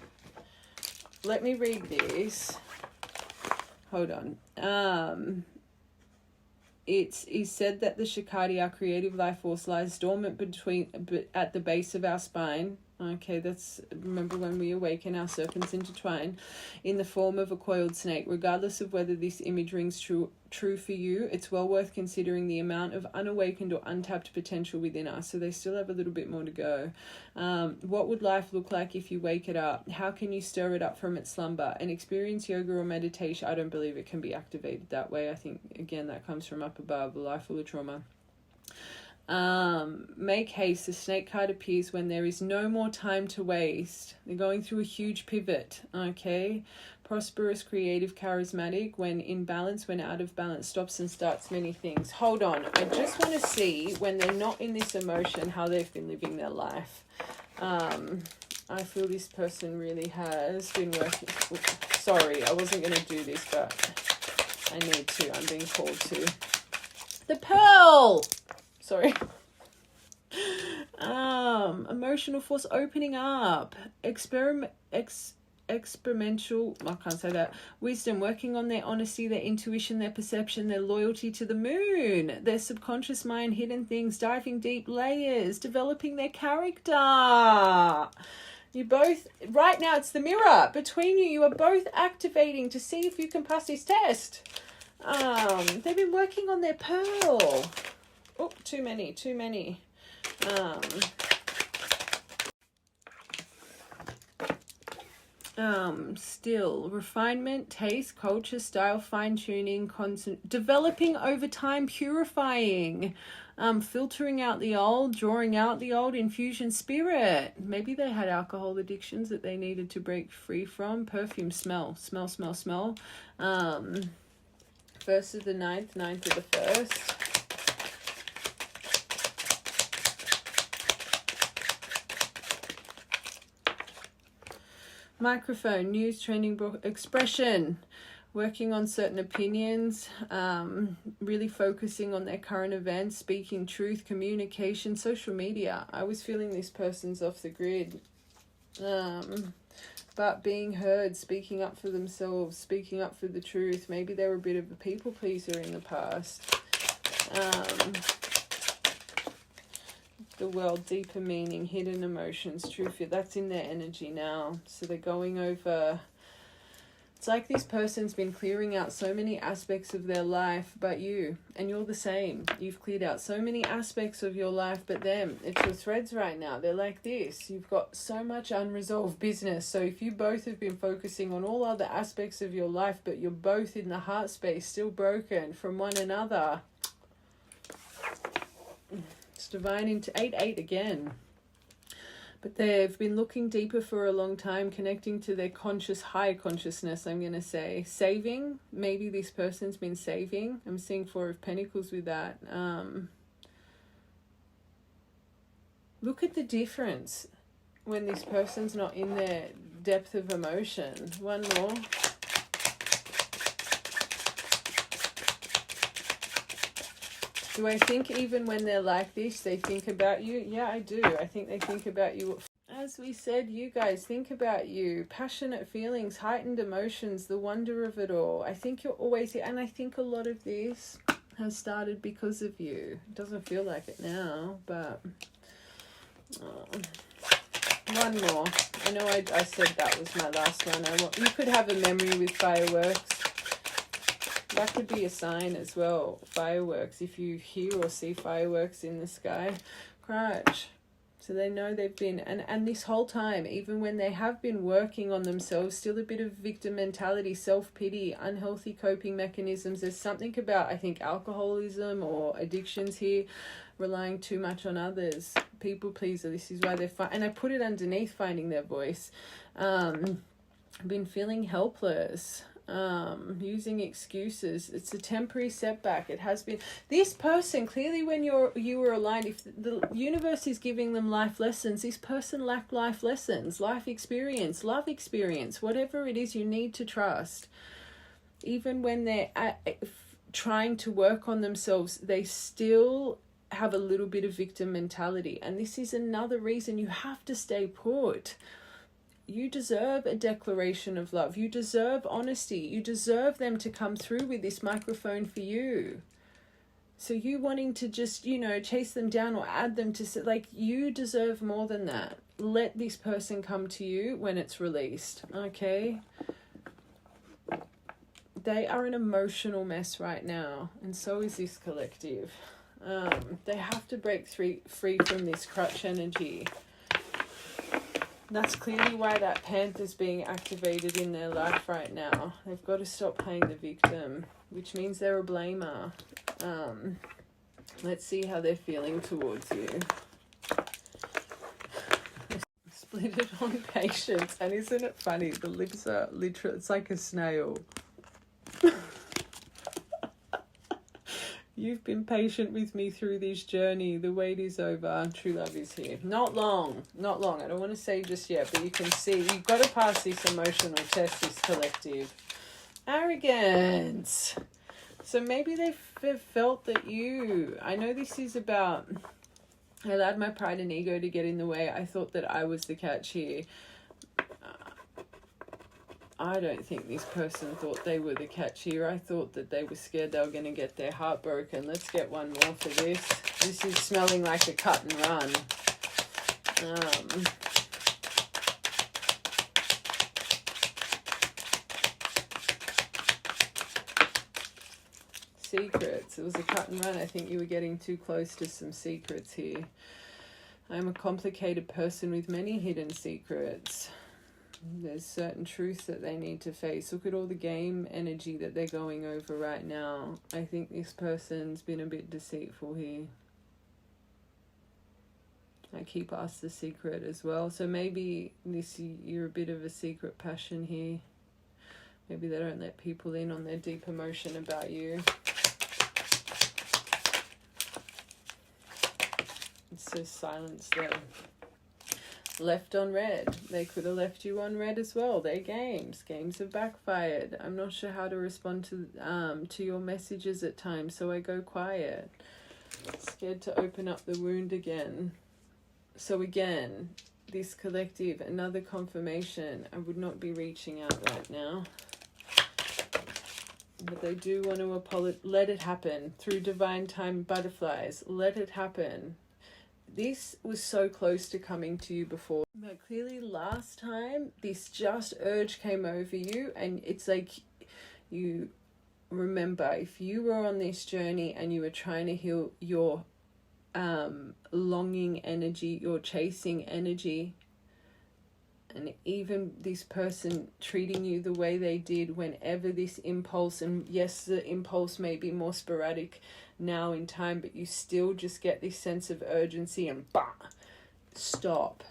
Let me read this. Hold on. It is said that the Shakti, our creative life force, lies dormant at the base of our spine. Okay, remember when we awaken, our serpents intertwine in the form of a coiled snake. Regardless of whether this image rings true for you, it's well worth considering the amount of unawakened or untapped potential within us. So they still have a little bit more to go. What would life look like if you wake it up? How can you stir it up from its slumber and experience yoga or meditation? I don't believe it can be activated that way. I think, again, that comes from up above, a life full of trauma. Make haste. The snake card appears when there is no more time to waste. They're going through a huge pivot. Okay. Prosperous, creative, charismatic. When in balance, when out of balance, stops and starts many things. Hold on. I just want to see, when they're not in this emotion, how they've been living their life. I feel this person really has been working. Sorry, I wasn't going to do this, but I need to. I'm being called to. The Pearl! Sorry. Emotional force opening up. Experimental, I can't say that. Wisdom, working on their honesty, their intuition, their perception, their loyalty to the moon, their subconscious mind, hidden things, diving deep layers, developing their character. You both, right now it's the mirror between you. You are both activating to see if you can pass this test. They've been working on their pearl. Oh, too many. Still, refinement, taste, culture, style, fine-tuning, developing over time, purifying, filtering out the old, drawing out the old, infusion, spirit. Maybe they had alcohol addictions that they needed to break free from. Perfume, smell. 1st of the 9th, 9th of the 1st. Microphone, news, trending book, expression, working on certain opinions, really focusing on their current events, speaking truth, communication, social media. I was feeling this person's off the grid. But being heard, speaking up for themselves, speaking up for the truth. Maybe they were a bit of a people pleaser in the past. The world, deeper meaning, hidden emotions, truth. That's in their energy now. So they're going over. It's like this person's been clearing out so many aspects of their life, but you, and you're the same. You've cleared out so many aspects of your life, but them. It's your threads right now. They're like this. You've got so much unresolved business. So if you both have been focusing on all other aspects of your life, but you're both in the heart space, still broken from one another. It's divine into 8-8 again. But they've been looking deeper for a long time, connecting to their high consciousness, I'm going to say. Saving. Maybe this person's been saving. I'm seeing 4 of Pentacles with that. Look at the difference when this person's not in their depth of emotion. One more. Do I think even when they're like this, they think about you? Yeah, I do. I think they think about you. As we said, you guys think about you. Passionate feelings, heightened emotions, the wonder of it all. I think you're always here. And I think a lot of this has started because of you. It doesn't feel like it now, but... one more. I know I said that was my last one. You could have a memory with fireworks. That could be a sign as well. Fireworks. If you hear or see fireworks in the sky, crash. So they know they've been, and this whole time, even when they have been working on themselves, still a bit of victim mentality, self-pity, unhealthy coping mechanisms. There's something about, I think, alcoholism or addictions here, relying too much on others. People pleaser. This is why they're and I put it underneath finding their voice. Been feeling helpless. using excuses. It's a temporary setback. It has been. This person, clearly when you were aligned, if the universe is giving them life lessons, this person lacked life lessons, life experience, love experience, whatever it is you need to trust. Even when they're trying to work on themselves, they still have a little bit of victim mentality. And this is another reason you have to stay put. You deserve a declaration of love. You deserve honesty. You deserve them to come through with this microphone for you. So you wanting to just, chase them down or add them to, like, you deserve more than that. Let this person come to you when it's released, okay? They are an emotional mess right now, and so is this collective. They have to break free from this crutch energy. That's clearly why that panther's being activated in their life right now. They've got to stop playing the victim, which means they're a blamer. Let's see how they're feeling towards you. Split it on patience. And isn't it funny? The lips are literal. It's like a snail. You've been patient with me through this journey. The wait is over. True love is here. Not long. Not long. I don't want to say just yet, but you can see you've got to pass this emotional test, this collective. Arrogance. So maybe they've felt that I know this is about, I allowed my pride and ego to get in the way. I thought that I was the catch here. I don't think this person thought they were the catch here. I thought that they were scared they were going to get their heart broken. Let's get one more for this. This is smelling like a cut and run. Secrets. It was a cut and run. I think you were getting too close to some secrets here. I'm a complicated person with many hidden secrets. There's certain truths that they need to face. Look at all the game energy that they're going over right now. I think this person's been a bit deceitful here. I keep us the secret as well. So maybe you're a bit of a secret passion here. Maybe they don't let people in on their deep emotion about you. It says silence there. Left on red. They could have left you on red as well. They're games. Games have backfired. I'm not sure how to respond to your messages at times, so I go quiet. Scared to open up the wound again. So again, this collective, another confirmation. I would not be reaching out right now. But they do want to let it happen. Through divine time, butterflies. Let it happen. This was so close to coming to you before. But clearly last time, this just urge came over you. And it's like you remember, if you were on this journey and you were trying to heal your longing energy, your chasing energy, and even this person treating you the way they did whenever this impulse, and yes, the impulse may be more sporadic now in time, but you still just get this sense of urgency and stop.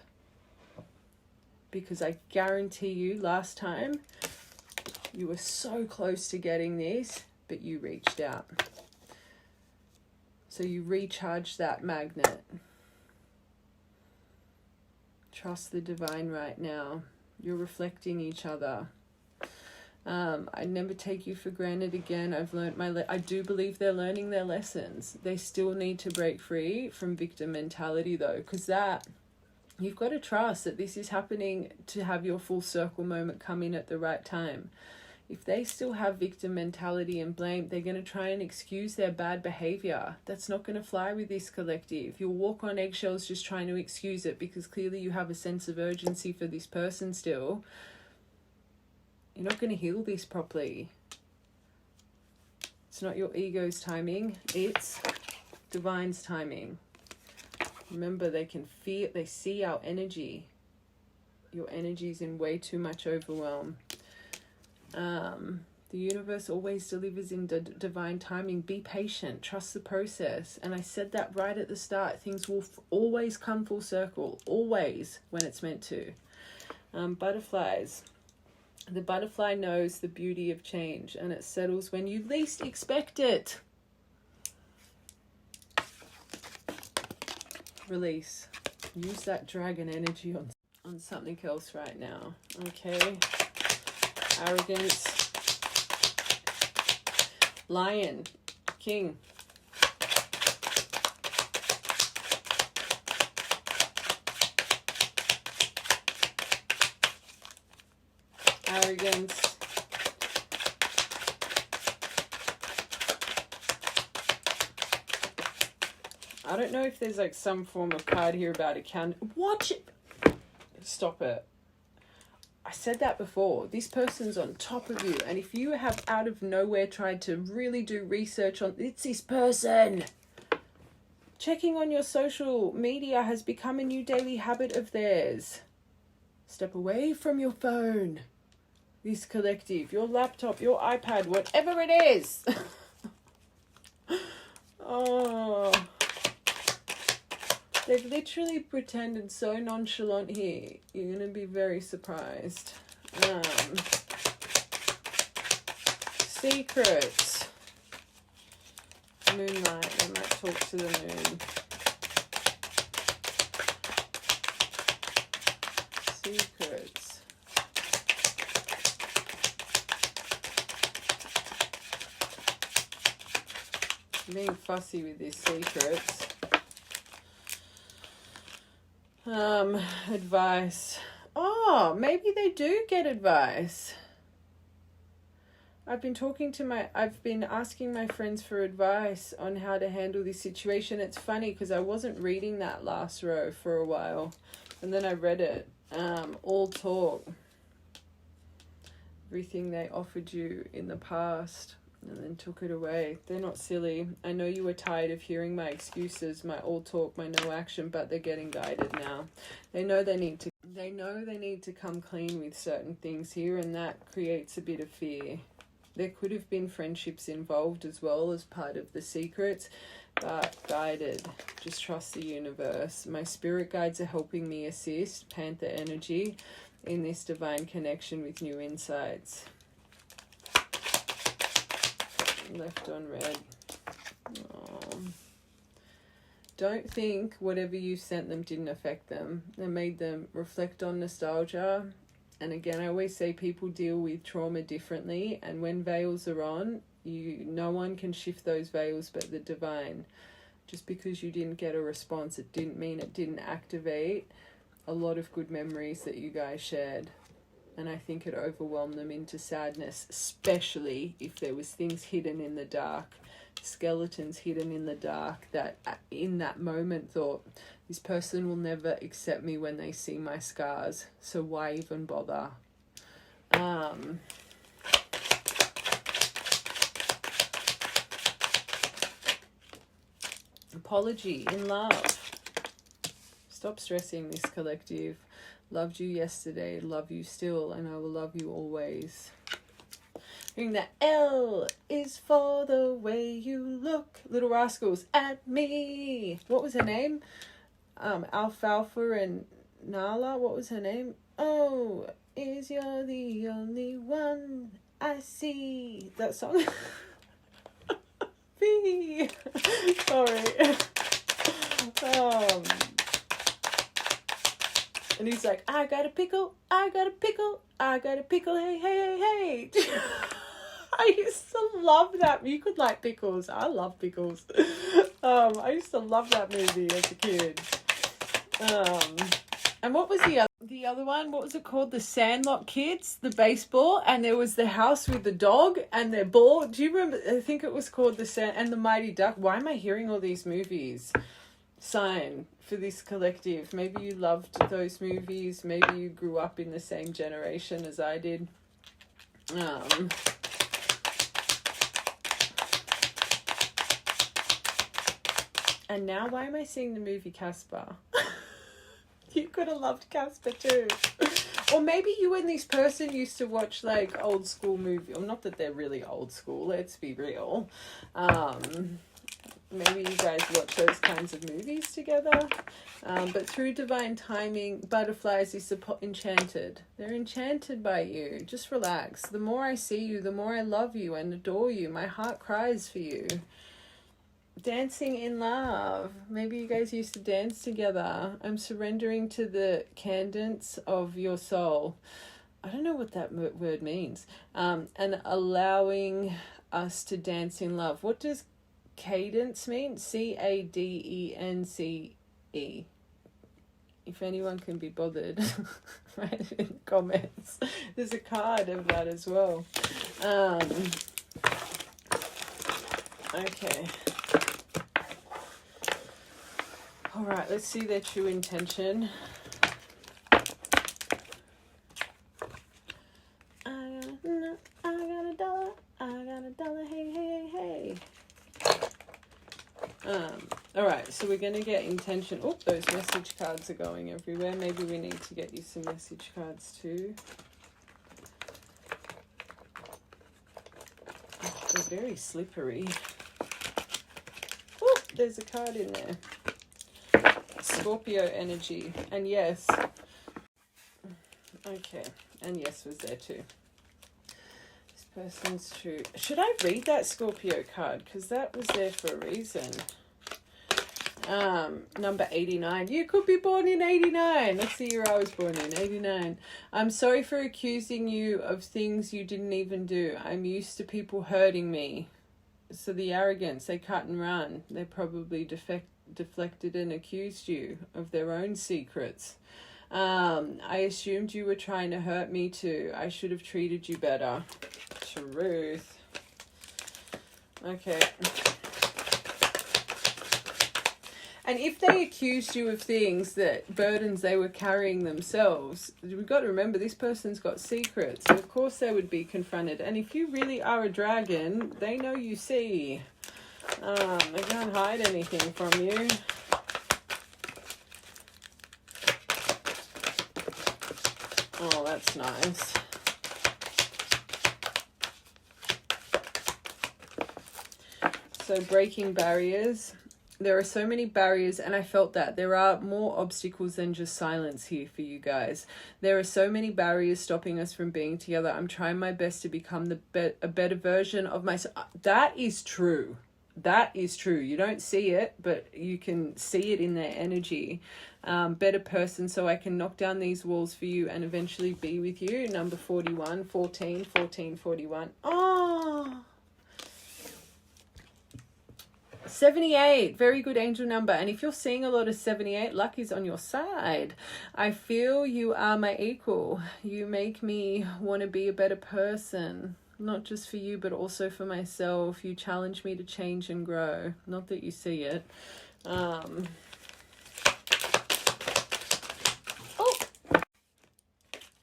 Because I guarantee you last time you were so close to getting this, but you reached out. So you recharge that magnet. Trust the divine right now. You're reflecting each other. I never take you for granted again. I've learned I do believe they're learning their lessons. They still need to break free from victim mentality though, because you've got to trust that this is happening to have your full circle moment come in at the right time. If they still have victim mentality and blame, they're going to try and excuse their bad behavior. That's not going to fly with this collective. You'll walk on eggshells just trying to excuse it because clearly you have a sense of urgency for this person still. You're not going to heal this properly. It's not your ego's timing. It's divine's timing. Remember, they see our energy. Your energy's in way too much overwhelm. The universe always delivers in divine timing. Be patient. Trust the process. And I said that right at the start. Things will always come full circle. Always when it's meant to. Butterflies. The butterfly knows the beauty of change, and it settles when you least expect it. Release. Use that dragon energy on something else right now. Okay. Arrogance. Lion. King. Arrogance. I don't know if there's like some form of card here about account. Watch it. Stop it. I said that before. This person's on top of you. And if you have out of nowhere tried to really do research on, it's this person. Checking on your social media has become a new daily habit of theirs. Step away from your phone. This collective, your laptop, your iPad, whatever it is. Oh. They've literally pretended so nonchalant here. You're going to be very surprised. Secrets. Moonlight. They might talk to the moon. Secrets. Being fussy with these secrets. Advice. Oh, maybe they do get advice. I've been asking my friends for advice on how to handle this situation. It's funny because I wasn't reading that last row for a while, and then I read it. All talk. Everything they offered you in the past and then took it away. They're not silly. I know you were tired of hearing my excuses, my all talk, my no action, but they're getting guided now. They know they need to come clean with certain things here, and that creates a bit of fear. There could have been friendships involved as well as part of the secrets, but guided. Just trust the universe. My spirit guides are helping me assist, Panther energy, in this divine connection with new insights. Left on red. Oh. Don't think whatever you sent them didn't affect them. It made them reflect on nostalgia. And again, I always say people deal with trauma differently, and when veils are on, no one can shift those veils but the divine. Just because you didn't get a response, it didn't mean it didn't activate a lot of good memories that you guys shared. And I think it overwhelmed them into sadness, especially if there was things hidden in the dark, skeletons hidden in the dark that in that moment thought, this person will never accept me when they see my scars, so why even bother? Apology in love. Stop stressing, this collective. Loved you yesterday, love you still, and I will love you always. Ring the L is for the way you look, Little Rascals, at me. What was her name? Alfalfa and Nala, what was her name? Oh, is you're the only one I see. That song. B. Sorry. And he's like, I got a pickle, I got a pickle, I got a pickle, hey, hey, hey, hey. I used to love that. You could like pickles. I love pickles. I used to love that movie as a kid. And what was the other one? What was it called? The Sandlot Kids, the baseball, and there was the house with the dog and their ball. Do you remember? I think it was called and the Mighty Duck. Why am I hearing all these movies? Sign for this collective. Maybe you loved those movies. Maybe you grew up in the same generation as I did. And now why am I seeing the movie Casper? You could have loved Casper too. Or maybe you and this person used to watch like old school movies. Well, not that they're really old school, let's be real. maybe you guys watch those kinds of movies together. But through divine timing, butterflies is enchanted. They're enchanted by you. Just relax. The more I see you, the more I love you and adore you. My heart cries for you. Dancing in love. Maybe you guys used to dance together. I'm surrendering to the cadence of your soul. I don't know what that word means. And allowing us to dance in love. What does cadence mean? Cadence. If anyone can be bothered, write it in the comments. There's a card of that as well. Okay. All right, let's see their true intention. I got a dollar, hey. All right, so we're going to get intention. Oh, those message cards are going everywhere. Maybe we need to get you some message cards too. Oh, they're very slippery. Oh, there's a card in there. Scorpio energy. And yes. Okay, and yes was there too. This person's true. Should I read that Scorpio card? Because that was there for a reason. Number 89. You could be born in 89. That's the year I was born in, 89. I'm sorry for accusing you of things you didn't even do. I'm used to people hurting me. So the arrogance, they cut and run. They probably deflected and accused you of their own secrets. I assumed you were trying to hurt me too. I should have treated you better. Truth. Okay. And if they accused you of things, that burdens they were carrying themselves, we've got to remember this person's got secrets. So of course they would be confronted. And if you really are a dragon, they know you see. They can't hide anything from you. Oh, that's nice. So breaking barriers. There are so many barriers, and I felt that there are more obstacles than just silence here for you guys. There are so many barriers stopping us from being together. I'm trying my best to become a better version of myself. That is true. That is true. You don't see it, but you can see it in their energy. Better person, so I can knock down these walls for you and eventually be with you. Number 41, 14, 14, 41. Oh! 78, very good angel number. And if you're seeing a lot of 78, luck is on your side. I feel you are my equal. You make me want to be a better person, not just for you, but also for myself. You challenge me to change and grow. Not that you see it.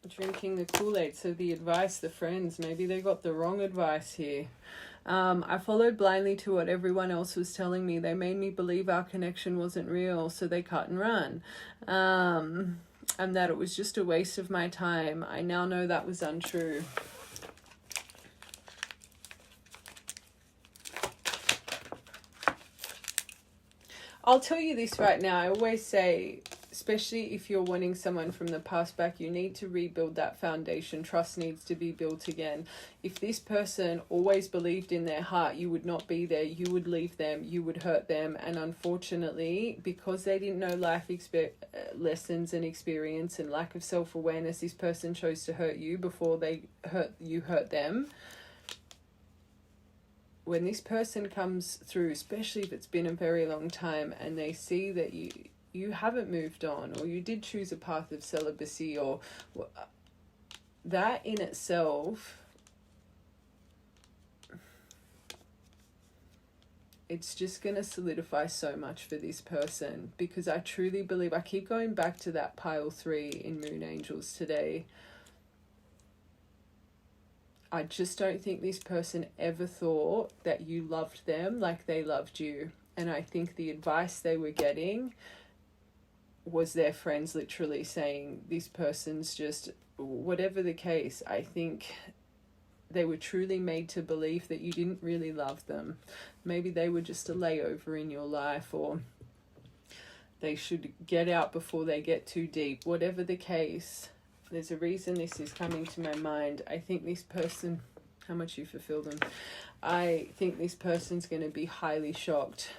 Drinking the Kool-Aid. So the advice, the friends, maybe they got the wrong advice here. I followed blindly to what everyone else was telling me. They made me believe our connection wasn't real, so they cut and run. And that it was just a waste of my time. I now know that was untrue. I'll tell you this right now. I always say, especially if you're wanting someone from the past back, you need to rebuild that foundation. Trust needs to be built again. If this person always believed in their heart you would not be there, you would leave them, you would hurt them. And unfortunately, because they didn't know life lessons and experience and lack of self-awareness, this person chose to hurt you before they hurt them. When this person comes through, especially if it's been a very long time, and they see that you haven't moved on, or you did choose a path of celibacy, or that in itself, it's just going to solidify so much for this person. Because I truly believe, I keep going back to that pile 3 in Moon Angels today. I just don't think this person ever thought that you loved them like they loved you. And I think the advice they were getting was their friends literally saying, this person's just, whatever the case, I think they were truly made to believe that you didn't really love them. Maybe they were just a layover in your life, or they should get out before they get too deep. Whatever the case, there's a reason this is coming to my mind. I think this person, how much you fulfill them, I think this person's going to be highly shocked.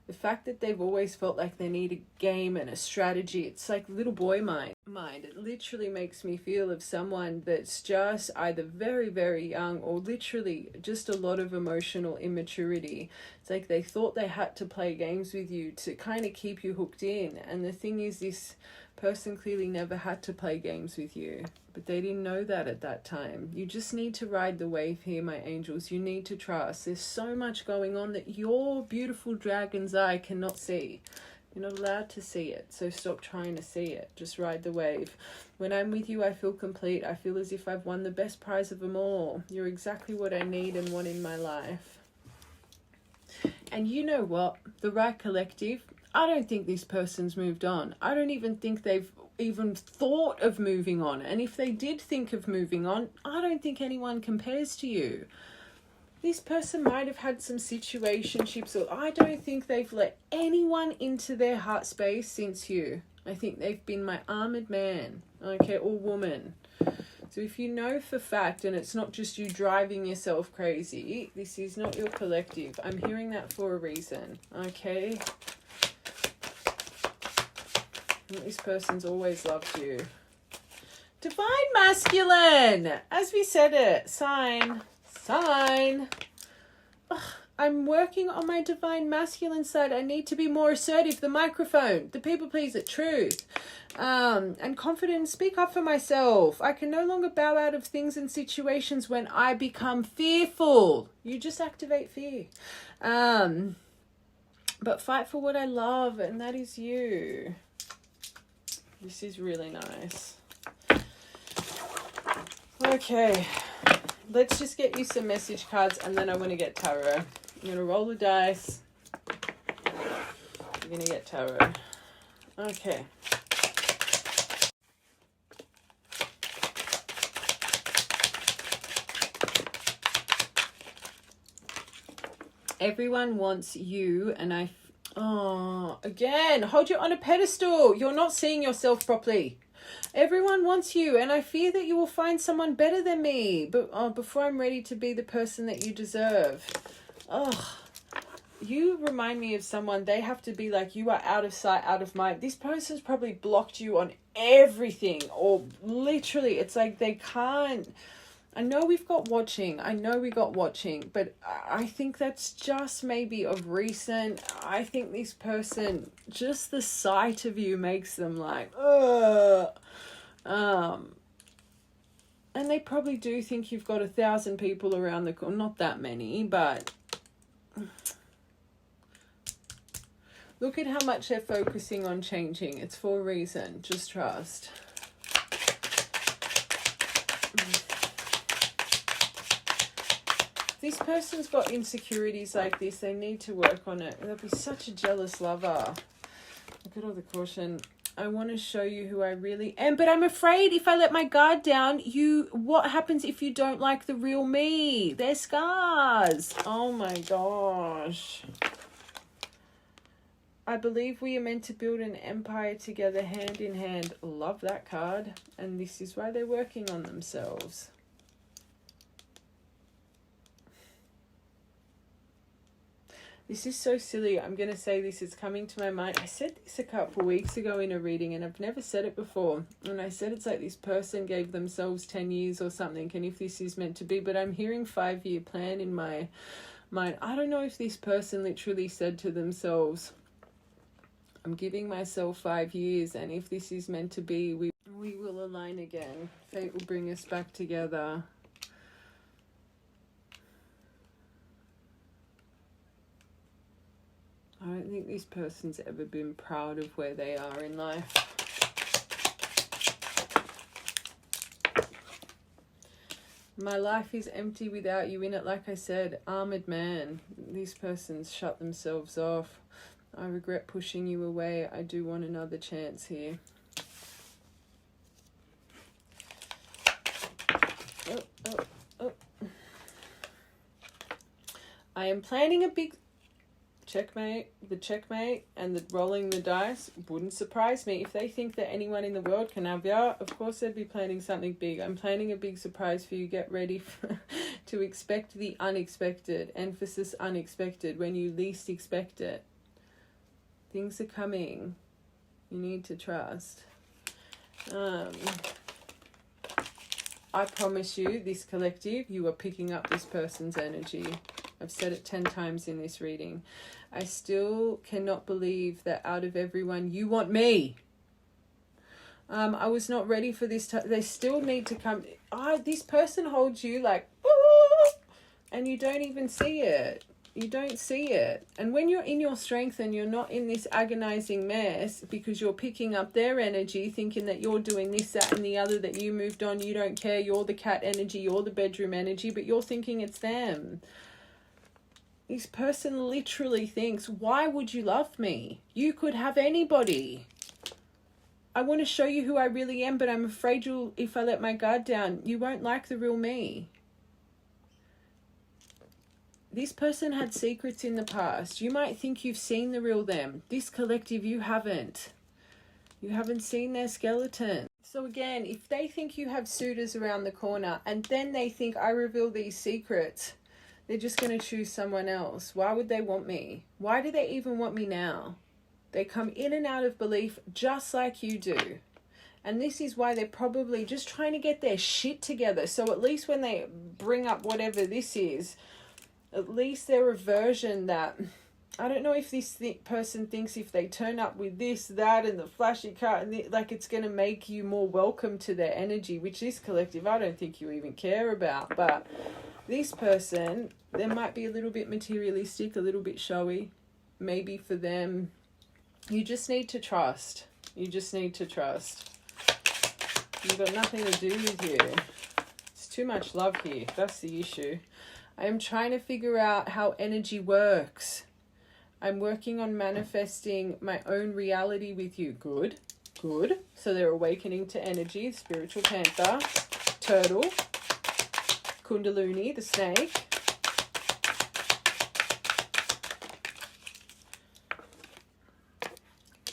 The fact that they've always felt like they need a game and a strategy, it's like little boy mind. It literally makes me feel of someone that's just either very, very young, or literally just a lot of emotional immaturity. It's like they thought they had to play games with you to kind of keep you hooked in. And the thing is, this person clearly never had to play games with you, but they didn't know that at that time. You just need to ride the wave here, my angels. You need to trust. There's so much going on that your beautiful dragon's eye cannot see. You're not allowed to see it, so stop trying to see it. Just ride the wave. When I'm with you, I feel complete. I feel as if I've won the best prize of them all. You're exactly what I need and want in my life. And you know what? The right collective, I don't think this person's moved on. I don't even think they've even thought of moving on. And if they did think of moving on, I don't think anyone compares to you. This person might have had some situationships, or I don't think they've let anyone into their heart space since you. I think they've been my armored man, okay, or woman. So if you know for fact, and it's not just you driving yourself crazy, this is not your collective. I'm hearing that for a reason, okay? And this person's always loved you. Divine masculine, as we said it, sign. Ugh, I'm working on my divine masculine side. I need to be more assertive. The microphone, the people pleaser, truth, and confident. Speak up for myself. I can no longer bow out of things and situations when I become fearful. You just activate fear. But fight for what I love, and that is you. This is really nice. Okay. Let's just get you some message cards, and then I want to get tarot. I'm going to roll the dice. I'm going to get tarot. Okay. Everyone wants you, and again, hold you on a pedestal. You're not seeing yourself properly. Everyone wants you, and I fear that you will find someone better than me, but before I'm ready to be the person that you deserve. You remind me of someone. They have to be like, you are out of sight, out of mind. This person's probably blocked you on everything, or literally, it's like they can't. I know we got watching, but I think that's just maybe of recent. I think this person, just the sight of you makes them like, and they probably do think you've got 1,000 people around the corner. Not that many, but look at how much they're focusing on changing. It's for a reason. Just trust. This person's got insecurities like this. They need to work on it. They'll be such a jealous lover. Look at all the caution. I want to show you who I really am, but I'm afraid if I let my guard down, what happens if you don't like the real me? They're scars. Oh my gosh. I believe we are meant to build an empire together, hand in hand. Love that card. And this is why they're working on themselves. This is so silly. I'm going to say this. It's coming to my mind. I said this a couple of weeks ago in a reading, and I've never said it before. And I said it's like this person gave themselves 10 years or something, and if this is meant to be, but I'm hearing 5-year plan in my mind. I don't know if this person literally said to themselves, I'm giving myself 5 years, and if this is meant to be, we will align again. Fate will bring us back together. I don't think this person's ever been proud of where they are in life. My life is empty without you in it. Like I said, armored man. This person's shut themselves off. I regret pushing you away. I do want another chance here. Oh. I am planning a big checkmate, the checkmate and the rolling the dice wouldn't surprise me. If they think that anyone in the world can have ya, of course they'd be planning something big. I'm planning a big surprise for you. Get ready to expect the unexpected. Emphasis unexpected, when you least expect it. Things are coming. You need to trust. I promise you, this collective, you are picking up this person's energy. I've said it 10 times in this reading. I still cannot believe that out of everyone, you want me. I was not ready for this. They still need to come. This person holds you like, and you don't even see it. You don't see it. And when you're in your strength and you're not in this agonizing mess because you're picking up their energy, thinking that you're doing this, that, and the other, that you moved on, you don't care, you're the cat energy, you're the bedroom energy, but you're thinking it's them. This person literally thinks, why would you love me? You could have anybody. I want to show you who I really am, but I'm afraid if I let my guard down, you won't like the real me. This person had secrets in the past. You might think you've seen the real them. This collective, you haven't. You haven't seen their skeleton. So again, if they think you have suitors around the corner and then they think I reveal these secrets, they're just going to choose someone else. Why would they want me? Why do they even want me now? They come in and out of belief just like you do. And this is why they're probably just trying to get their shit together. So at least when they bring up whatever this is, at least they're a version that, I don't know if this person thinks if they turn up with this, that, and the flashy car, and like it's going to make you more welcome to their energy, which this collective, I don't think you even care about. But this person, they might be a little bit materialistic, a little bit showy. Maybe for them, you just need to trust. You just need to trust. You've got nothing to do with you. It's too much love here. That's the issue. I am trying to figure out how energy works. I'm working on manifesting my own reality with you. Good, good. So they're awakening to energy. Spiritual panther, turtle, kundalini, the snake.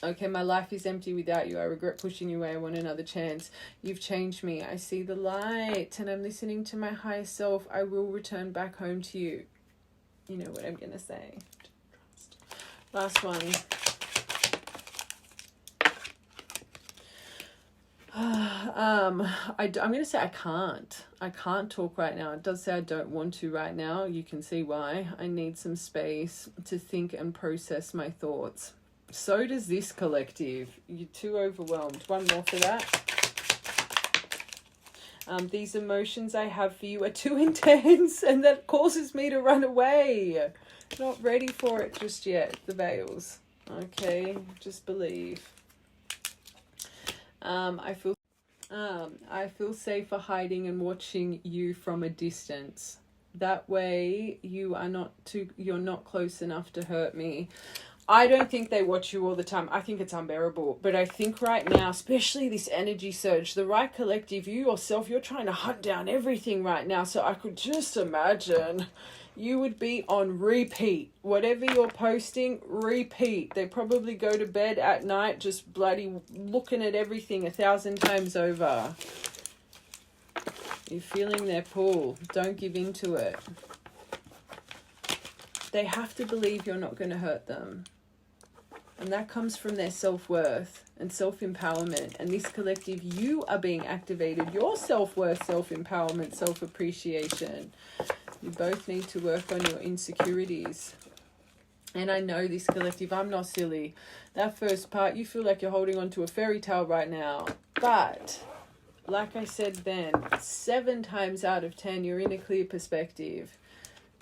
Okay, my life is empty without you. I regret pushing you away. I want another chance. You've changed me. I see the light and I'm listening to my higher self. I will return back home to you. You know what I'm going to say. Last one. I'm going to say I can't. I can't talk right now. It does say I don't want to right now. You can see why. I need some space to think and process my thoughts. So does this collective. You're too overwhelmed. One more for that. These emotions I have for you are too intense and that causes me to run away. Not ready for it just yet. The veils. Okay, just believe. I feel safer hiding and watching you from a distance. That way you're not close enough to hurt me. I don't think they watch you all the time. I think it's unbearable. But I think right now, especially this energy surge, the right collective, you yourself, you're trying to hunt down everything right now. So I could just imagine you would be on repeat. Whatever you're posting, repeat. They probably go to bed at night just bloody looking at everything 1,000 times over. You're feeling their pull. Don't give in to it. They have to believe you're not going to hurt them. And that comes from their self-worth and self-empowerment. And this collective, you are being activated. Your self-worth, self-empowerment, self-appreciation. You both need to work on your insecurities. And I know this collective, I'm not silly. That first part, you feel like you're holding on to a fairy tale right now. But, like I said then, 7 times out of 10, you're in a clear perspective.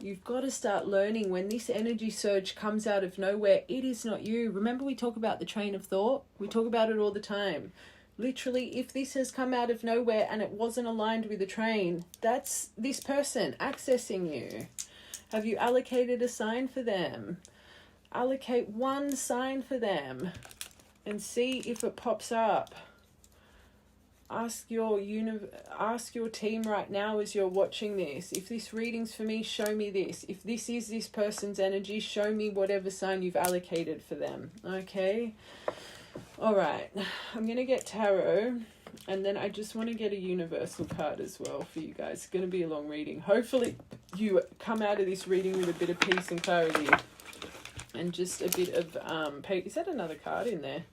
You've got to start learning when this energy surge comes out of nowhere, it is not you. Remember we talk about the train of thought? We talk about it all the time. Literally, if this has come out of nowhere and it wasn't aligned with the train, that's this person accessing you. Have you allocated a sign for them? Allocate one sign for them and see if it pops up. ask your team right now as you're watching this. If this reading's for me, show me this. If this is this person's energy, show me whatever sign you've allocated for them. Okay? All right. I'm going to get tarot, and then I just want to get a universal card as well for you guys. It's going to be a long reading. Hopefully you come out of this reading with a bit of peace and clarity and just a bit of is that another card in there?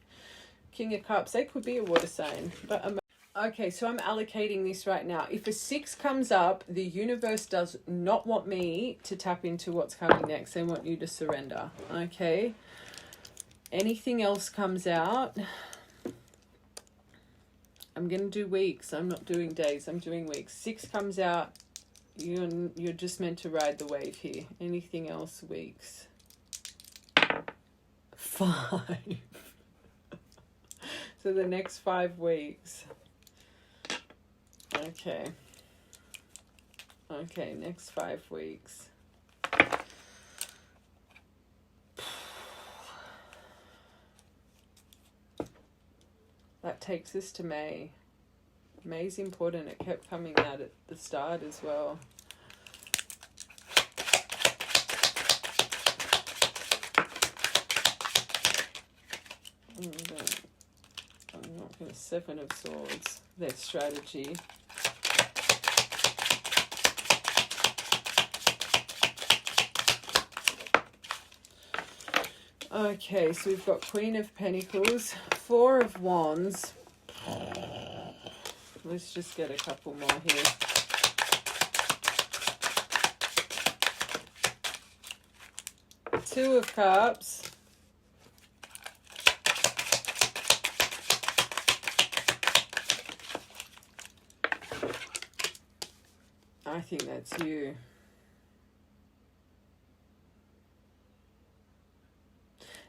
King of Cups. They could be a water sign, but okay, so I'm allocating this right now. If a 6 comes up, the universe does not want me to tap into what's coming next. They want you to surrender. Okay. Anything else comes out, I'm going to do weeks. I'm not doing days. I'm doing weeks. 6 comes out, you're just meant to ride the wave here. Anything else, weeks. 5. So the next 5 weeks. Okay. Okay, next 5 weeks. That takes us to May. May's important. It kept coming out at the start as well. I'm not going to 7 of Swords. Their strategy. Okay, so we've got Queen of Pentacles, 4 of Wands. Let's just get a couple more here. Two of Cups. I think that's you.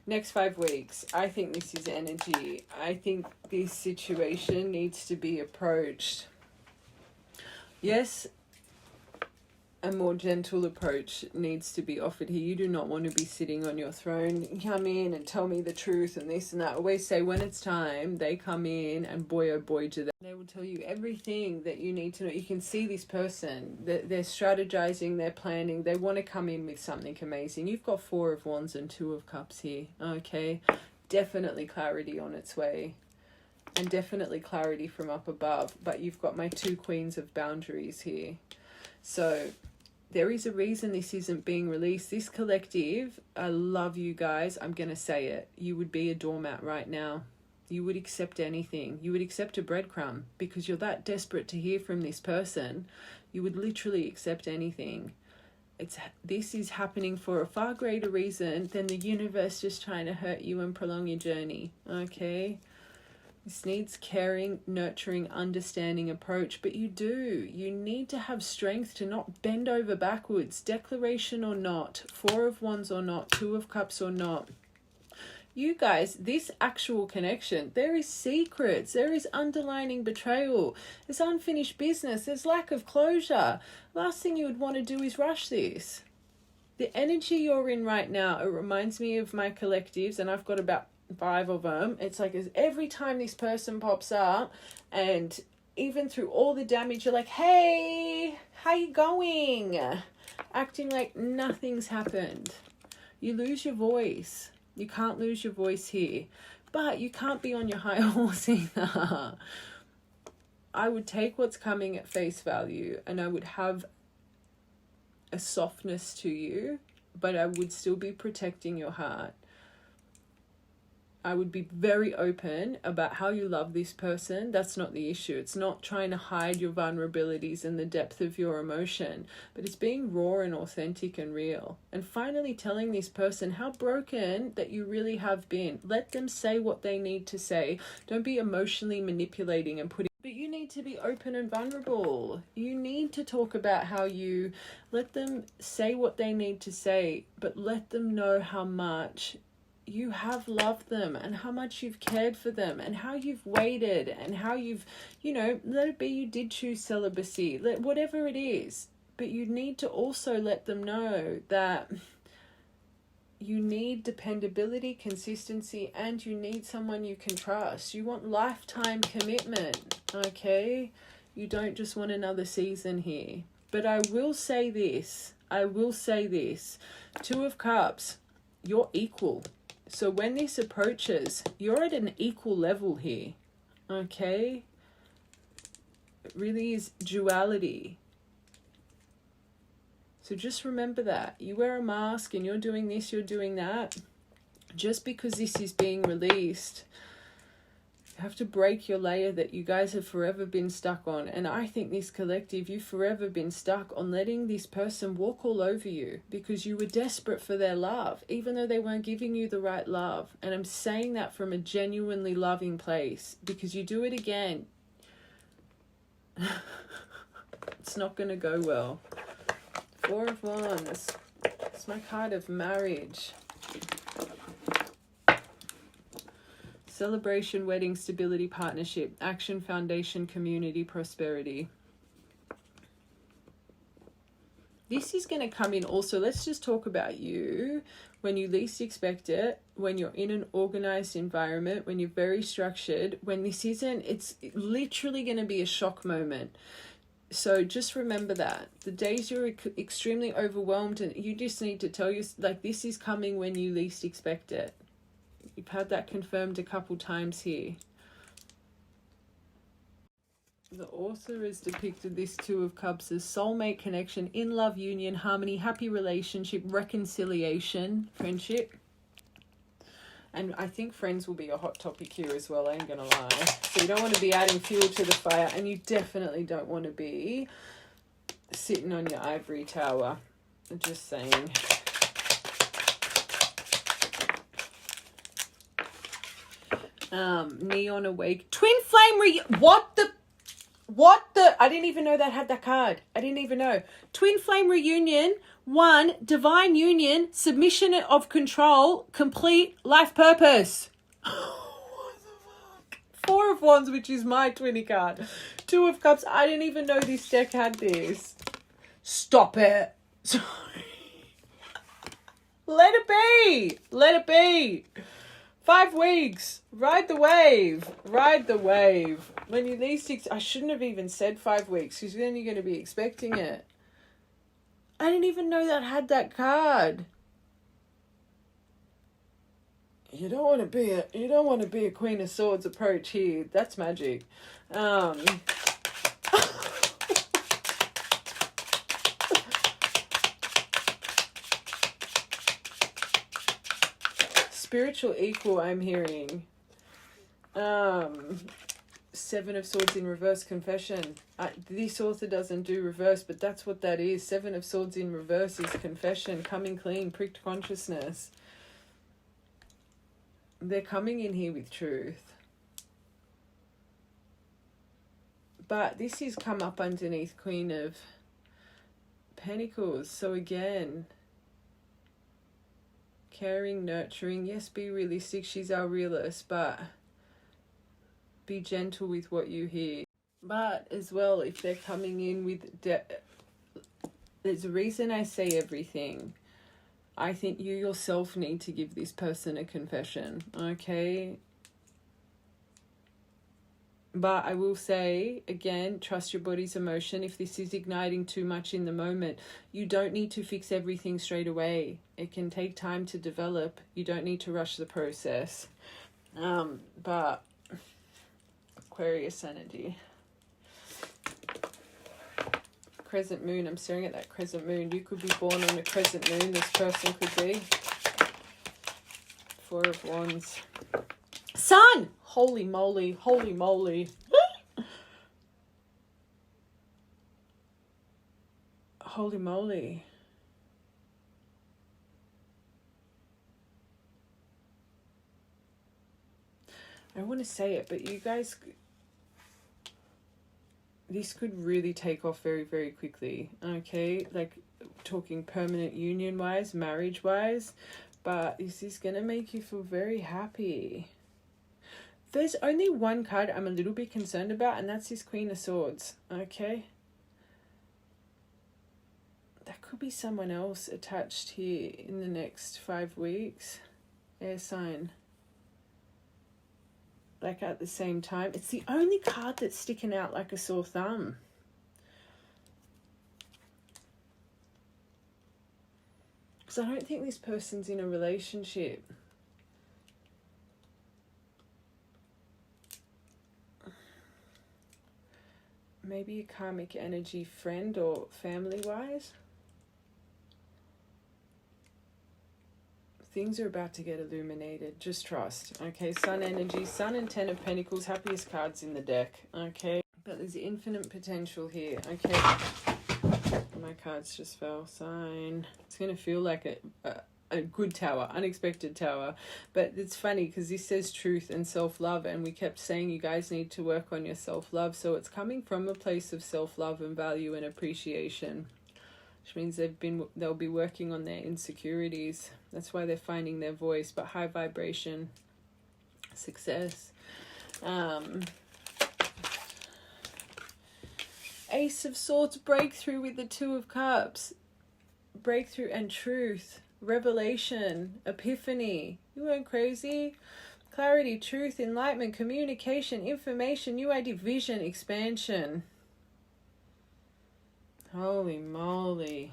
Next 5 weeks, I think this is energy. I think this situation needs to be approached. Yes, a more gentle approach needs to be offered here. You do not want to be sitting on your throne. Come in and tell me the truth and this and that. I always say when it's time, they come in and boy, oh boy, do they. They will tell you everything that you need to know. You can see this person. They're strategizing, they're planning. They want to come in with something amazing. You've got 4 of Wands and 2 of Cups here. Okay, definitely clarity on its way. And definitely clarity from up above. But you've got my 2 Queens of Boundaries here. So there is a reason this isn't being released. This collective, I love you guys. I'm going to say it. You would be a doormat right now. You would accept anything. You would accept a breadcrumb because you're that desperate to hear from this person. You would literally accept anything. This is happening for a far greater reason than the universe just trying to hurt you and prolong your journey. Okay? This needs caring, nurturing, understanding approach, but you do. You need to have strength to not bend over backwards. Declaration or not, 4 of Wands or not, 2 of Cups or not. You guys, this actual connection, there is secrets, there is underlining betrayal, there's unfinished business, there's lack of closure. Last thing you would want to do is rush this. The energy you're in right now, it reminds me of my collectives, and I've got about 5 of them. It's like every time this person pops up, and even through all the damage, you're like, hey, how you going? Acting like nothing's happened. You lose your voice. You can't lose your voice here. But you can't be on your high horse either. I would take what's coming at face value, and I would have a softness to you, but I would still be protecting your heart. I would be very open about how you love this person. That's not the issue. It's not trying to hide your vulnerabilities and the depth of your emotion, but it's being raw and authentic and real. And finally telling this person how broken that you really have been. Let them say what they need to say. Don't be emotionally manipulating and putting, but you need to be open and vulnerable. You need to talk about how you let them say what they need to say, but let them know how much you have loved them and how much you've cared for them and how you've waited and how you've, let it be you did choose celibacy, whatever it is. But you need to also let them know that you need dependability, consistency, and you need someone you can trust. You want lifetime commitment, okay? You don't just want another season here. But I will say this. Two of Cups, you're equal. So when this approaches, you're at an equal level here, okay? It really is duality. So just remember that. You wear a mask and you're doing this, you're doing that. Just because this is being released, you have to break your layer that you guys have forever been stuck on. And I think this collective, you've forever been stuck on letting this person walk all over you because you were desperate for their love, even though they weren't giving you the right love. And I'm saying that from a genuinely loving place, because you do it again, it's not going to go well. Four of Wands. It's my card of marriage. Celebration, wedding, stability, partnership, action, foundation, community, prosperity. This is going to come in also. Let's just talk about you when you least expect it, when you're in an organized environment, when you're very structured, when this isn't, it's literally going to be a shock moment. So just remember that. The days you're extremely overwhelmed and you just need to tell you, like, this is coming when you least expect it. You've had that confirmed a couple times here. The author has depicted this Two of Cups as soulmate connection, in love, union, harmony, happy relationship, reconciliation, friendship. And I think friends will be a hot topic here as well, I ain't gonna lie. So you don't want to be adding fuel to the fire, and you definitely don't want to be sitting on your ivory tower. I'm just saying. Neon Awake. Twin Flame What the I didn't even know that had that card. I didn't even know. Twin Flame Reunion. 1, divine union, submission of control, complete life purpose. What the fuck? 4 of Wands, which is my twinny card. 2 of Cups. I didn't even know this deck had this. Stop it. Sorry. Let it be. Let it be. 5 weeks. Ride the wave. Ride the wave. When you least I shouldn't have even said 5 weeks, because then you're going to be expecting it. I didn't even know that had that card. You don't want to be a Queen of Swords approach here. That's magic. Spiritual equal, I'm hearing. 7 of Swords in reverse, confession. This author doesn't do reverse, but that's what that is. 7 of Swords in reverse is confession, coming clean, pricked consciousness. They're coming in here with truth. But this has come up underneath Queen of Pentacles. So again, caring, nurturing. Yes, be realistic. She's our realist, but be gentle with what you hear. But as well, if they're coming in with there's a reason I say everything. I think you yourself need to give this person a confession, okay? But I will say, again, trust your body's emotion. If this is igniting too much in the moment, you don't need to fix everything straight away. It can take time to develop. You don't need to rush the process. But Aquarius energy. Crescent moon. I'm staring at that crescent moon. You could be born on a crescent moon. This person could be. 4 of Wands. Sun! Holy moly. Holy moly. Holy moly. I don't want to say it, but you guys, this could really take off very, very quickly, okay? Like, talking permanent union-wise, marriage-wise, but this is going to make you feel very happy. There's only one card I'm a little bit concerned about, and that's this Queen of Swords, okay? That could be someone else attached here in the next 5 weeks. Air sign. Like at the same time. It's the only card that's sticking out like a sore thumb. Because I don't think this person's in a relationship. Maybe a karmic energy friend or family-wise. Things are about to get illuminated. Just trust. Okay, Sun energy. Sun and Ten of Pentacles. Happiest cards in the deck. Okay. But there's infinite potential here. Okay. My cards just fell. Sign. It's going to feel like a good tower. Unexpected tower. But it's funny because this says truth and self-love. And we kept saying you guys need to work on your self-love. So it's coming from a place of self-love and value and appreciation. Which means they'll be working on their insecurities. That's why they're finding their voice. But high vibration, success. Ace of Swords, breakthrough with the Two of Cups. Breakthrough and truth. Revelation, epiphany. You weren't crazy. Clarity, truth, enlightenment, communication, information, new idea, vision, expansion. Holy moly.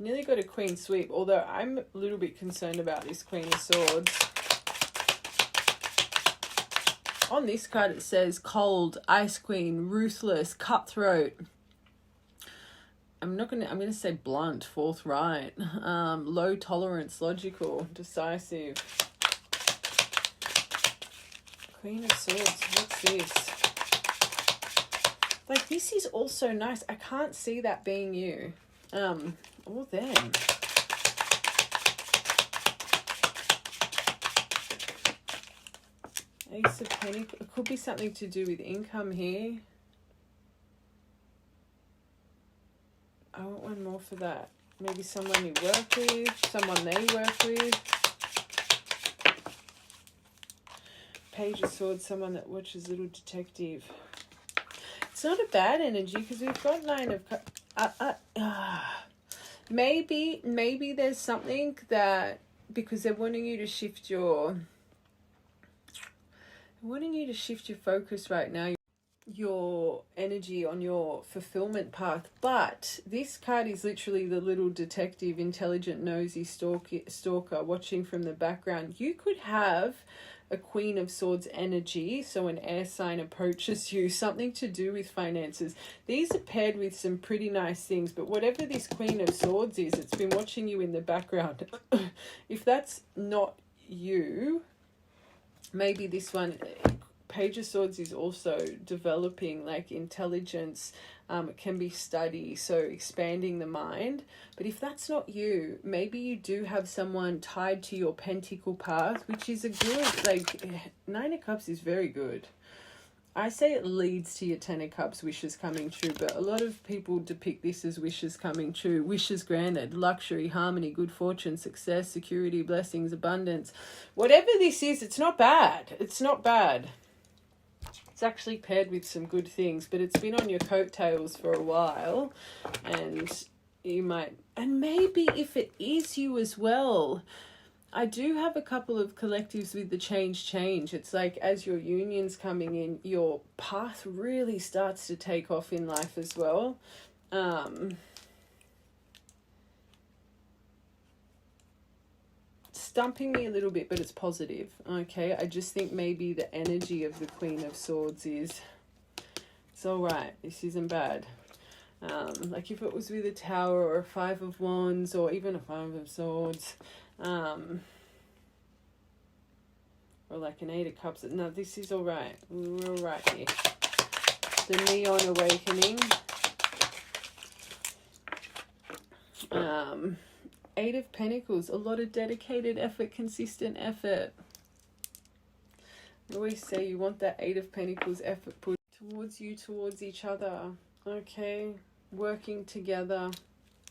Nearly got a Queen sweep, although I'm a little bit concerned about this Queen of Swords. On this card it says cold, ice queen, ruthless, cutthroat. I'm gonna say blunt, forthright, low tolerance, logical, decisive. Queen of Swords, what's this? Like, this is also nice. I can't see that being you. Or them. Ace of Pentacles. It could be something to do with income here. I want one more for that. Maybe someone you work with, someone they work with. Page of Swords, someone that watches Little Detective. It's not a bad energy because we've got Nine of maybe there's something that, because they're wanting you to shift your focus right now, your energy on your fulfillment path. But this card is literally the little detective, intelligent, nosy stalker watching from the background. You could have a Queen of Swords energy, so an air sign approaches you, something to do with finances. These are paired with some pretty nice things, but whatever this Queen of Swords is, it's been watching you in the background. If that's not you, maybe this one, Page of Swords, is also developing like intelligence. It can be study, so expanding the mind. But if that's not you, maybe you do have someone tied to your pentacle path, which is a good, like, Nine of Cups is very good. I say it leads to your Ten of Cups wishes coming true, but a lot of people depict this as wishes coming true. Wishes granted, luxury, harmony, good fortune, success, security, blessings, abundance. Whatever this is, it's not bad. It's not bad. It's actually paired with some good things, but it's been on your coattails for a while, and you might, and maybe if it is you as well. I do have a couple of collectives with the change. It's like as your union's coming in, your path really starts to take off in life as well. Stumping me a little bit, but it's positive. Okay, I just think maybe the energy of the Queen of Swords is, it's all right. This isn't bad. Like if it was with a Tower or a Five of Wands or even a Five of Swords, or like an Eight of Cups. No, this is all right. We're all right here. The Neon Awakening. Eight of Pentacles. A lot of dedicated effort, consistent effort. I always say you want that Eight of Pentacles effort put towards you, towards each other. Okay. Working together.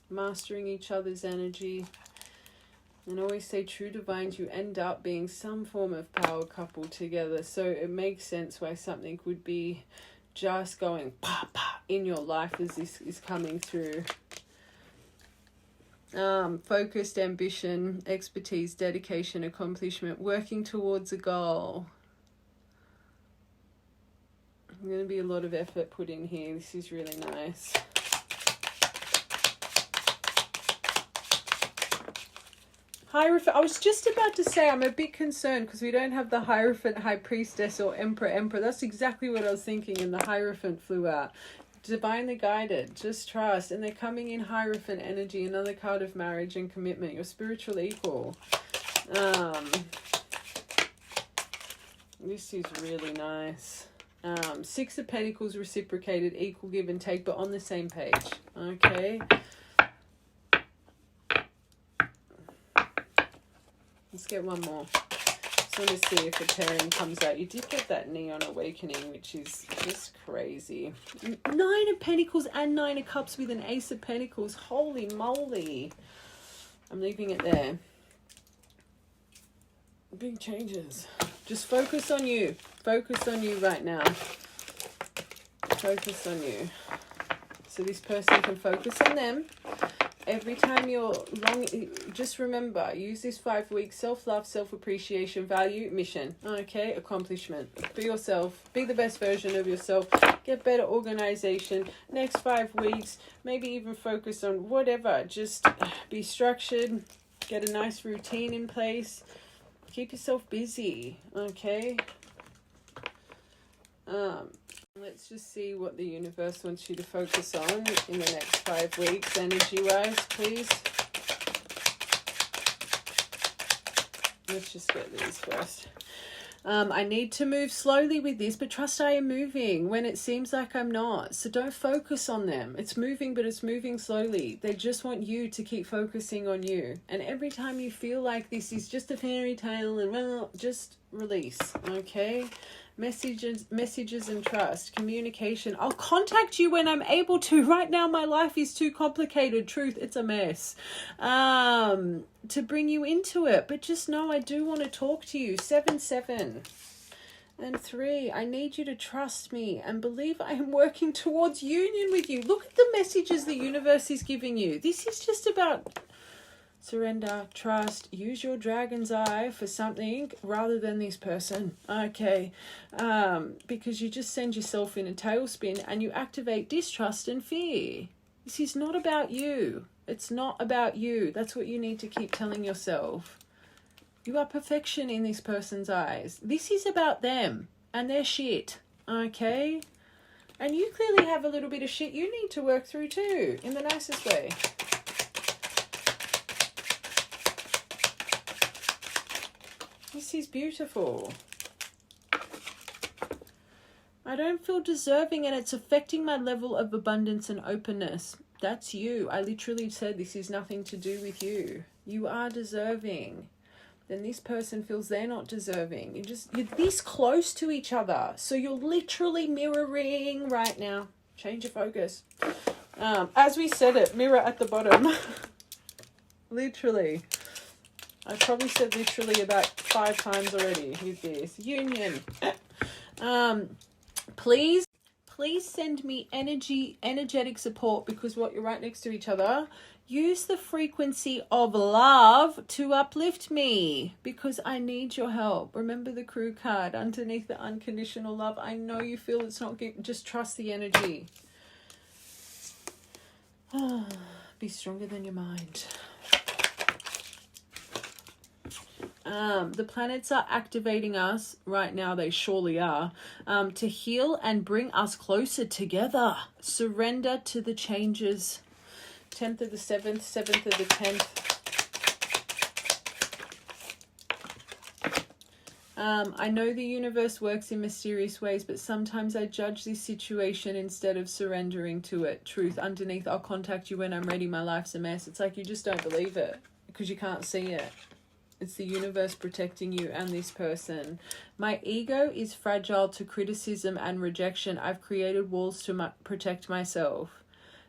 Mastering each other's energy. And I always say true divines, you end up being some form of power couple together. So it makes sense why something would be just going pa pa in your life as this is coming through. Focused ambition, expertise, dedication, accomplishment, working towards a goal. There's going to be a lot of effort put in here. This is really nice. Hierophant. I was just about to say I'm a bit concerned because we don't have the Hierophant, High Priestess, or Emperor. That's exactly what I was thinking, and the Hierophant flew out. Divinely guided, just trust. And they're coming in Hierophant energy, another card of marriage and commitment, your spiritual equal. This is really nice. Six of Pentacles, reciprocated, equal give and take, but on the same page. Okay. Let's get one more. Just want to see if the pairing comes out. You did get that Neon Awakening, which is just crazy. 9 of Pentacles and 9 of Cups with an Ace of Pentacles. Holy moly. I'm leaving it there. Big changes. Just focus on you. Focus on you right now. Focus on you. So this person can focus on them. Every time you're long, just remember, use this 5 weeks: self-love, self-appreciation, value, mission. Okay, accomplishment. Be yourself. Be the best version of yourself. Get better organization. Next 5 weeks, maybe even focus on whatever. Just be structured. Get a nice routine in place. Keep yourself busy. Okay. Let's just see what the universe wants you to focus on in the next 5 weeks, energy-wise, please. Let's just get these first. I need to move slowly with this, but trust I am moving when it seems like I'm not. So don't focus on them. It's moving, but it's moving slowly. They just want you to keep focusing on you. And every time you feel like this is just a fairy tale, and well, just release, okay? Messages and trust, communication. I'll contact you when I'm able to. Right now my life is too complicated. Truth, it's a mess. To bring you into it. But just know I do want to talk to you. 7 and 3. I need you to trust me and believe I am working towards union with you. Look at the messages the universe is giving you. This is just about surrender, trust, use your dragon's eye for something rather than this person. Okay. Because you just send yourself in a tailspin and you activate distrust and fear. This is not about you. It's not about you. That's what you need to keep telling yourself. You are perfection in this person's eyes. This is about them and their shit. Okay? And you clearly have a little bit of shit you need to work through too, in the nicest way. This is beautiful. I don't feel deserving and it's affecting my level of abundance and openness. That's you. I literally said this is nothing to do with you. You are deserving. Then this person feels they're not deserving. You're this close to each other. So you're literally mirroring right now. Change your focus. As we said it, mirror at the bottom. Literally. I probably said literally about 5 times already with this. Union. Please send me energetic support, because what, you're right next to each other. Use the frequency of love to uplift me, because I need your help. Remember the Crew card underneath the unconditional love. I know you feel it's not good. Just trust the energy. Be stronger than your mind. The planets are activating us right now. They surely are. To heal and bring us closer together. Surrender to the changes. 10th of the 7th, 7th of the 10th. I know the universe works in mysterious ways, but sometimes I judge this situation instead of surrendering to it. Truth, underneath, I'll contact you when I'm ready. My life's a mess. It's like you just don't believe it because you can't see it. It's the universe protecting you and this person. My ego is fragile to criticism and rejection. I've created walls to protect myself.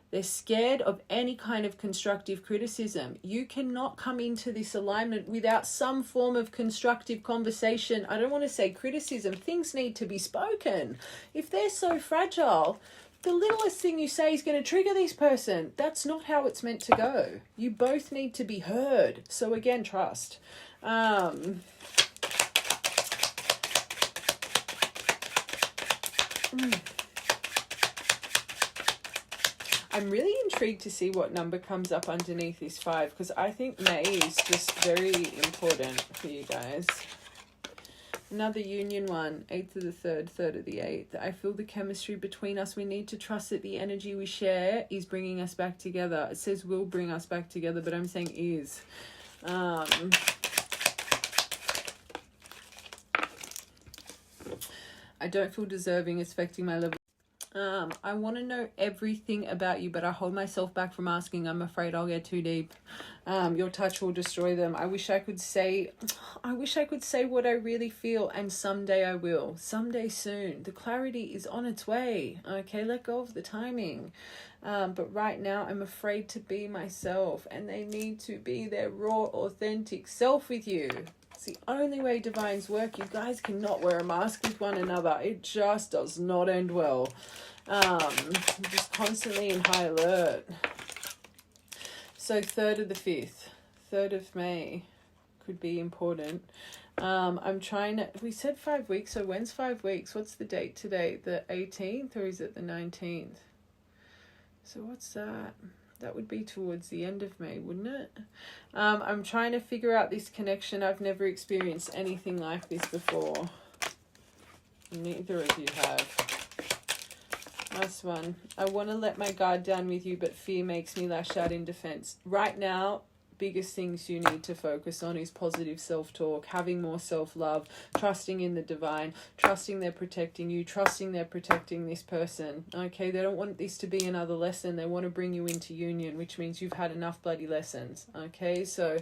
They're scared of any kind of constructive criticism. You cannot come into this alignment without some form of constructive conversation. I don't want to say criticism. Things need to be spoken. If they're so fragile, the littlest thing you say is going to trigger this person. That's not how it's meant to go. You both need to be heard. So again, trust. I'm really intrigued to see what number comes up underneath this 5, because I think May is just very important for you guys. Another union one, 8th of the 3rd, 3rd of the 8th. I feel the chemistry between us. We need to trust that the energy we share is bringing us back together. It says will bring us back together, but I'm saying is. I don't feel deserving. It's affecting my level. I want to know everything about you, but I hold myself back from asking. I'm afraid I'll get too deep. Your touch will destroy them. I wish I could say what I really feel, and someday I will. Someday soon. The clarity is on its way. Okay, let go of the timing. But right now I'm afraid to be myself, and they need to be their raw, authentic self with you. It's the only way divines work. You guys cannot wear a mask with one another. It just does not end well. Just constantly in high alert. So 3rd of the 5th, 3rd of May could be important. I'm trying to, we said 5 weeks, so when's 5 weeks? What's the date today? The 18th, or is it the 19th? So what's that? That would be towards the end of May, wouldn't it? I'm trying to figure out this connection. I've never experienced anything like this before. Neither of you have. Last one. I want to let my guard down with you, but fear makes me lash out in defense. Right now, biggest things you need to focus on is positive self-talk, having more self-love, trusting in the divine, trusting they're protecting you, trusting they're protecting this person. Okay, they don't want this to be another lesson. They want to bring you into union, which means you've had enough bloody lessons. Okay, so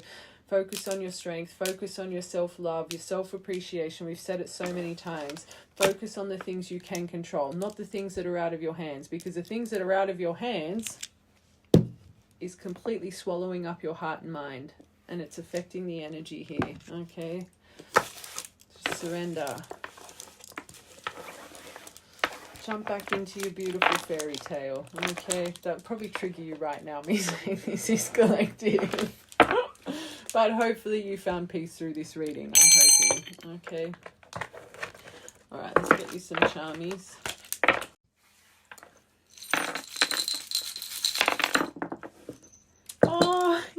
focus on your strength, focus on your self-love, your self-appreciation. We've said it so many times. Focus on the things you can control, not the things that are out of your hands, because the things that are out of your hands is completely swallowing up your heart and mind, and it's affecting the energy here. Okay, just surrender. Jump back into your beautiful fairy tale. Okay, that would probably trigger you right now, me saying this is collective. But hopefully you found peace through this reading, I'm hoping. Okay, all right, let's get you some charmies.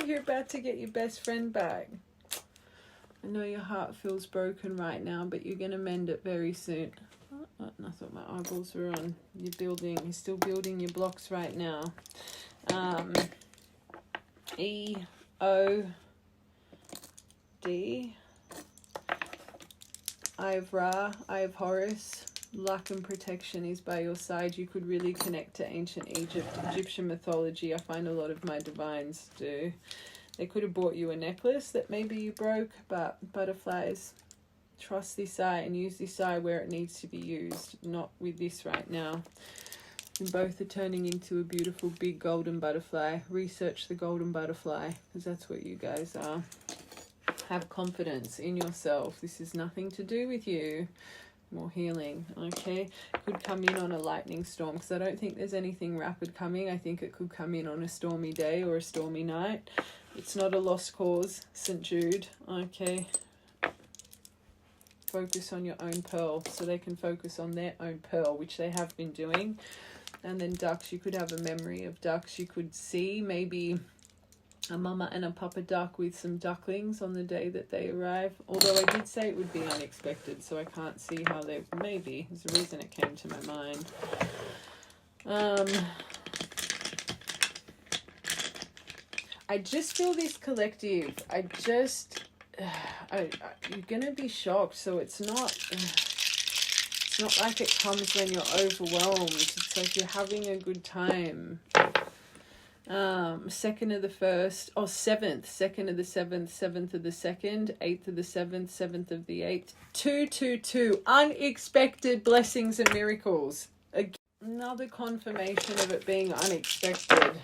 You're about to get your best friend back. I know your heart feels broken right now, but you're going to mend it very soon. Oh, I thought my eyeballs were on. You're still building your blocks right now. E, O, D. Eye of Ra, Eye of Horus. Luck and protection is by your side. You could really connect to ancient Egyptian mythology. I find a lot of my divines do. They could have bought you a necklace that maybe you broke, but butterflies, trust this eye and use this eye where it needs to be used, not with this right now. And both are turning into a beautiful big golden butterfly. Research the golden butterfly, because that's what you guys are. Have confidence in yourself. This is nothing to do with you. More healing. Okay, could come in on a lightning storm, because I don't think there's anything rapid coming. I think it could come in on a stormy day or a stormy night. It's not a lost cause, St. Jude. Okay, focus on your own pearl, so they can focus on their own pearl, which they have been doing. And then ducks, you could have a memory of ducks. You could see maybe a mama and a papa duck with some ducklings on the day that they arrive. Although I did say it would be unexpected, so I can't see how they... Maybe. There's a reason it came to my mind. I just feel this collective. You're going to be shocked, so it's not like it comes when you're overwhelmed. It's like you're having a good time. 2nd of the 1st, or 7th, 2nd of the 7th, 7th of the 2nd, 8th of the 7th, 7th of the 8th, 222, unexpected blessings and miracles. Again, another confirmation of it being unexpected.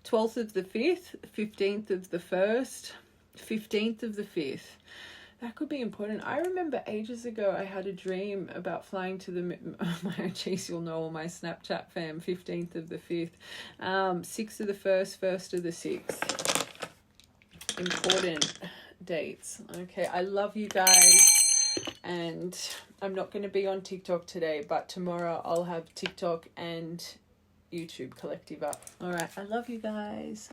12th of the 5th, 15th of the 1st, 15th of the 5th, That could be important. I remember ages ago I had a dream about flying to the my geez, you'll know all my Snapchat fam. 15th of the 5th, 6th of the 1st, 1st of the 6th. Important dates. Okay, I love you guys, and I'm not going to be on TikTok today, but tomorrow I'll have TikTok and YouTube collective up. All right, I love you guys.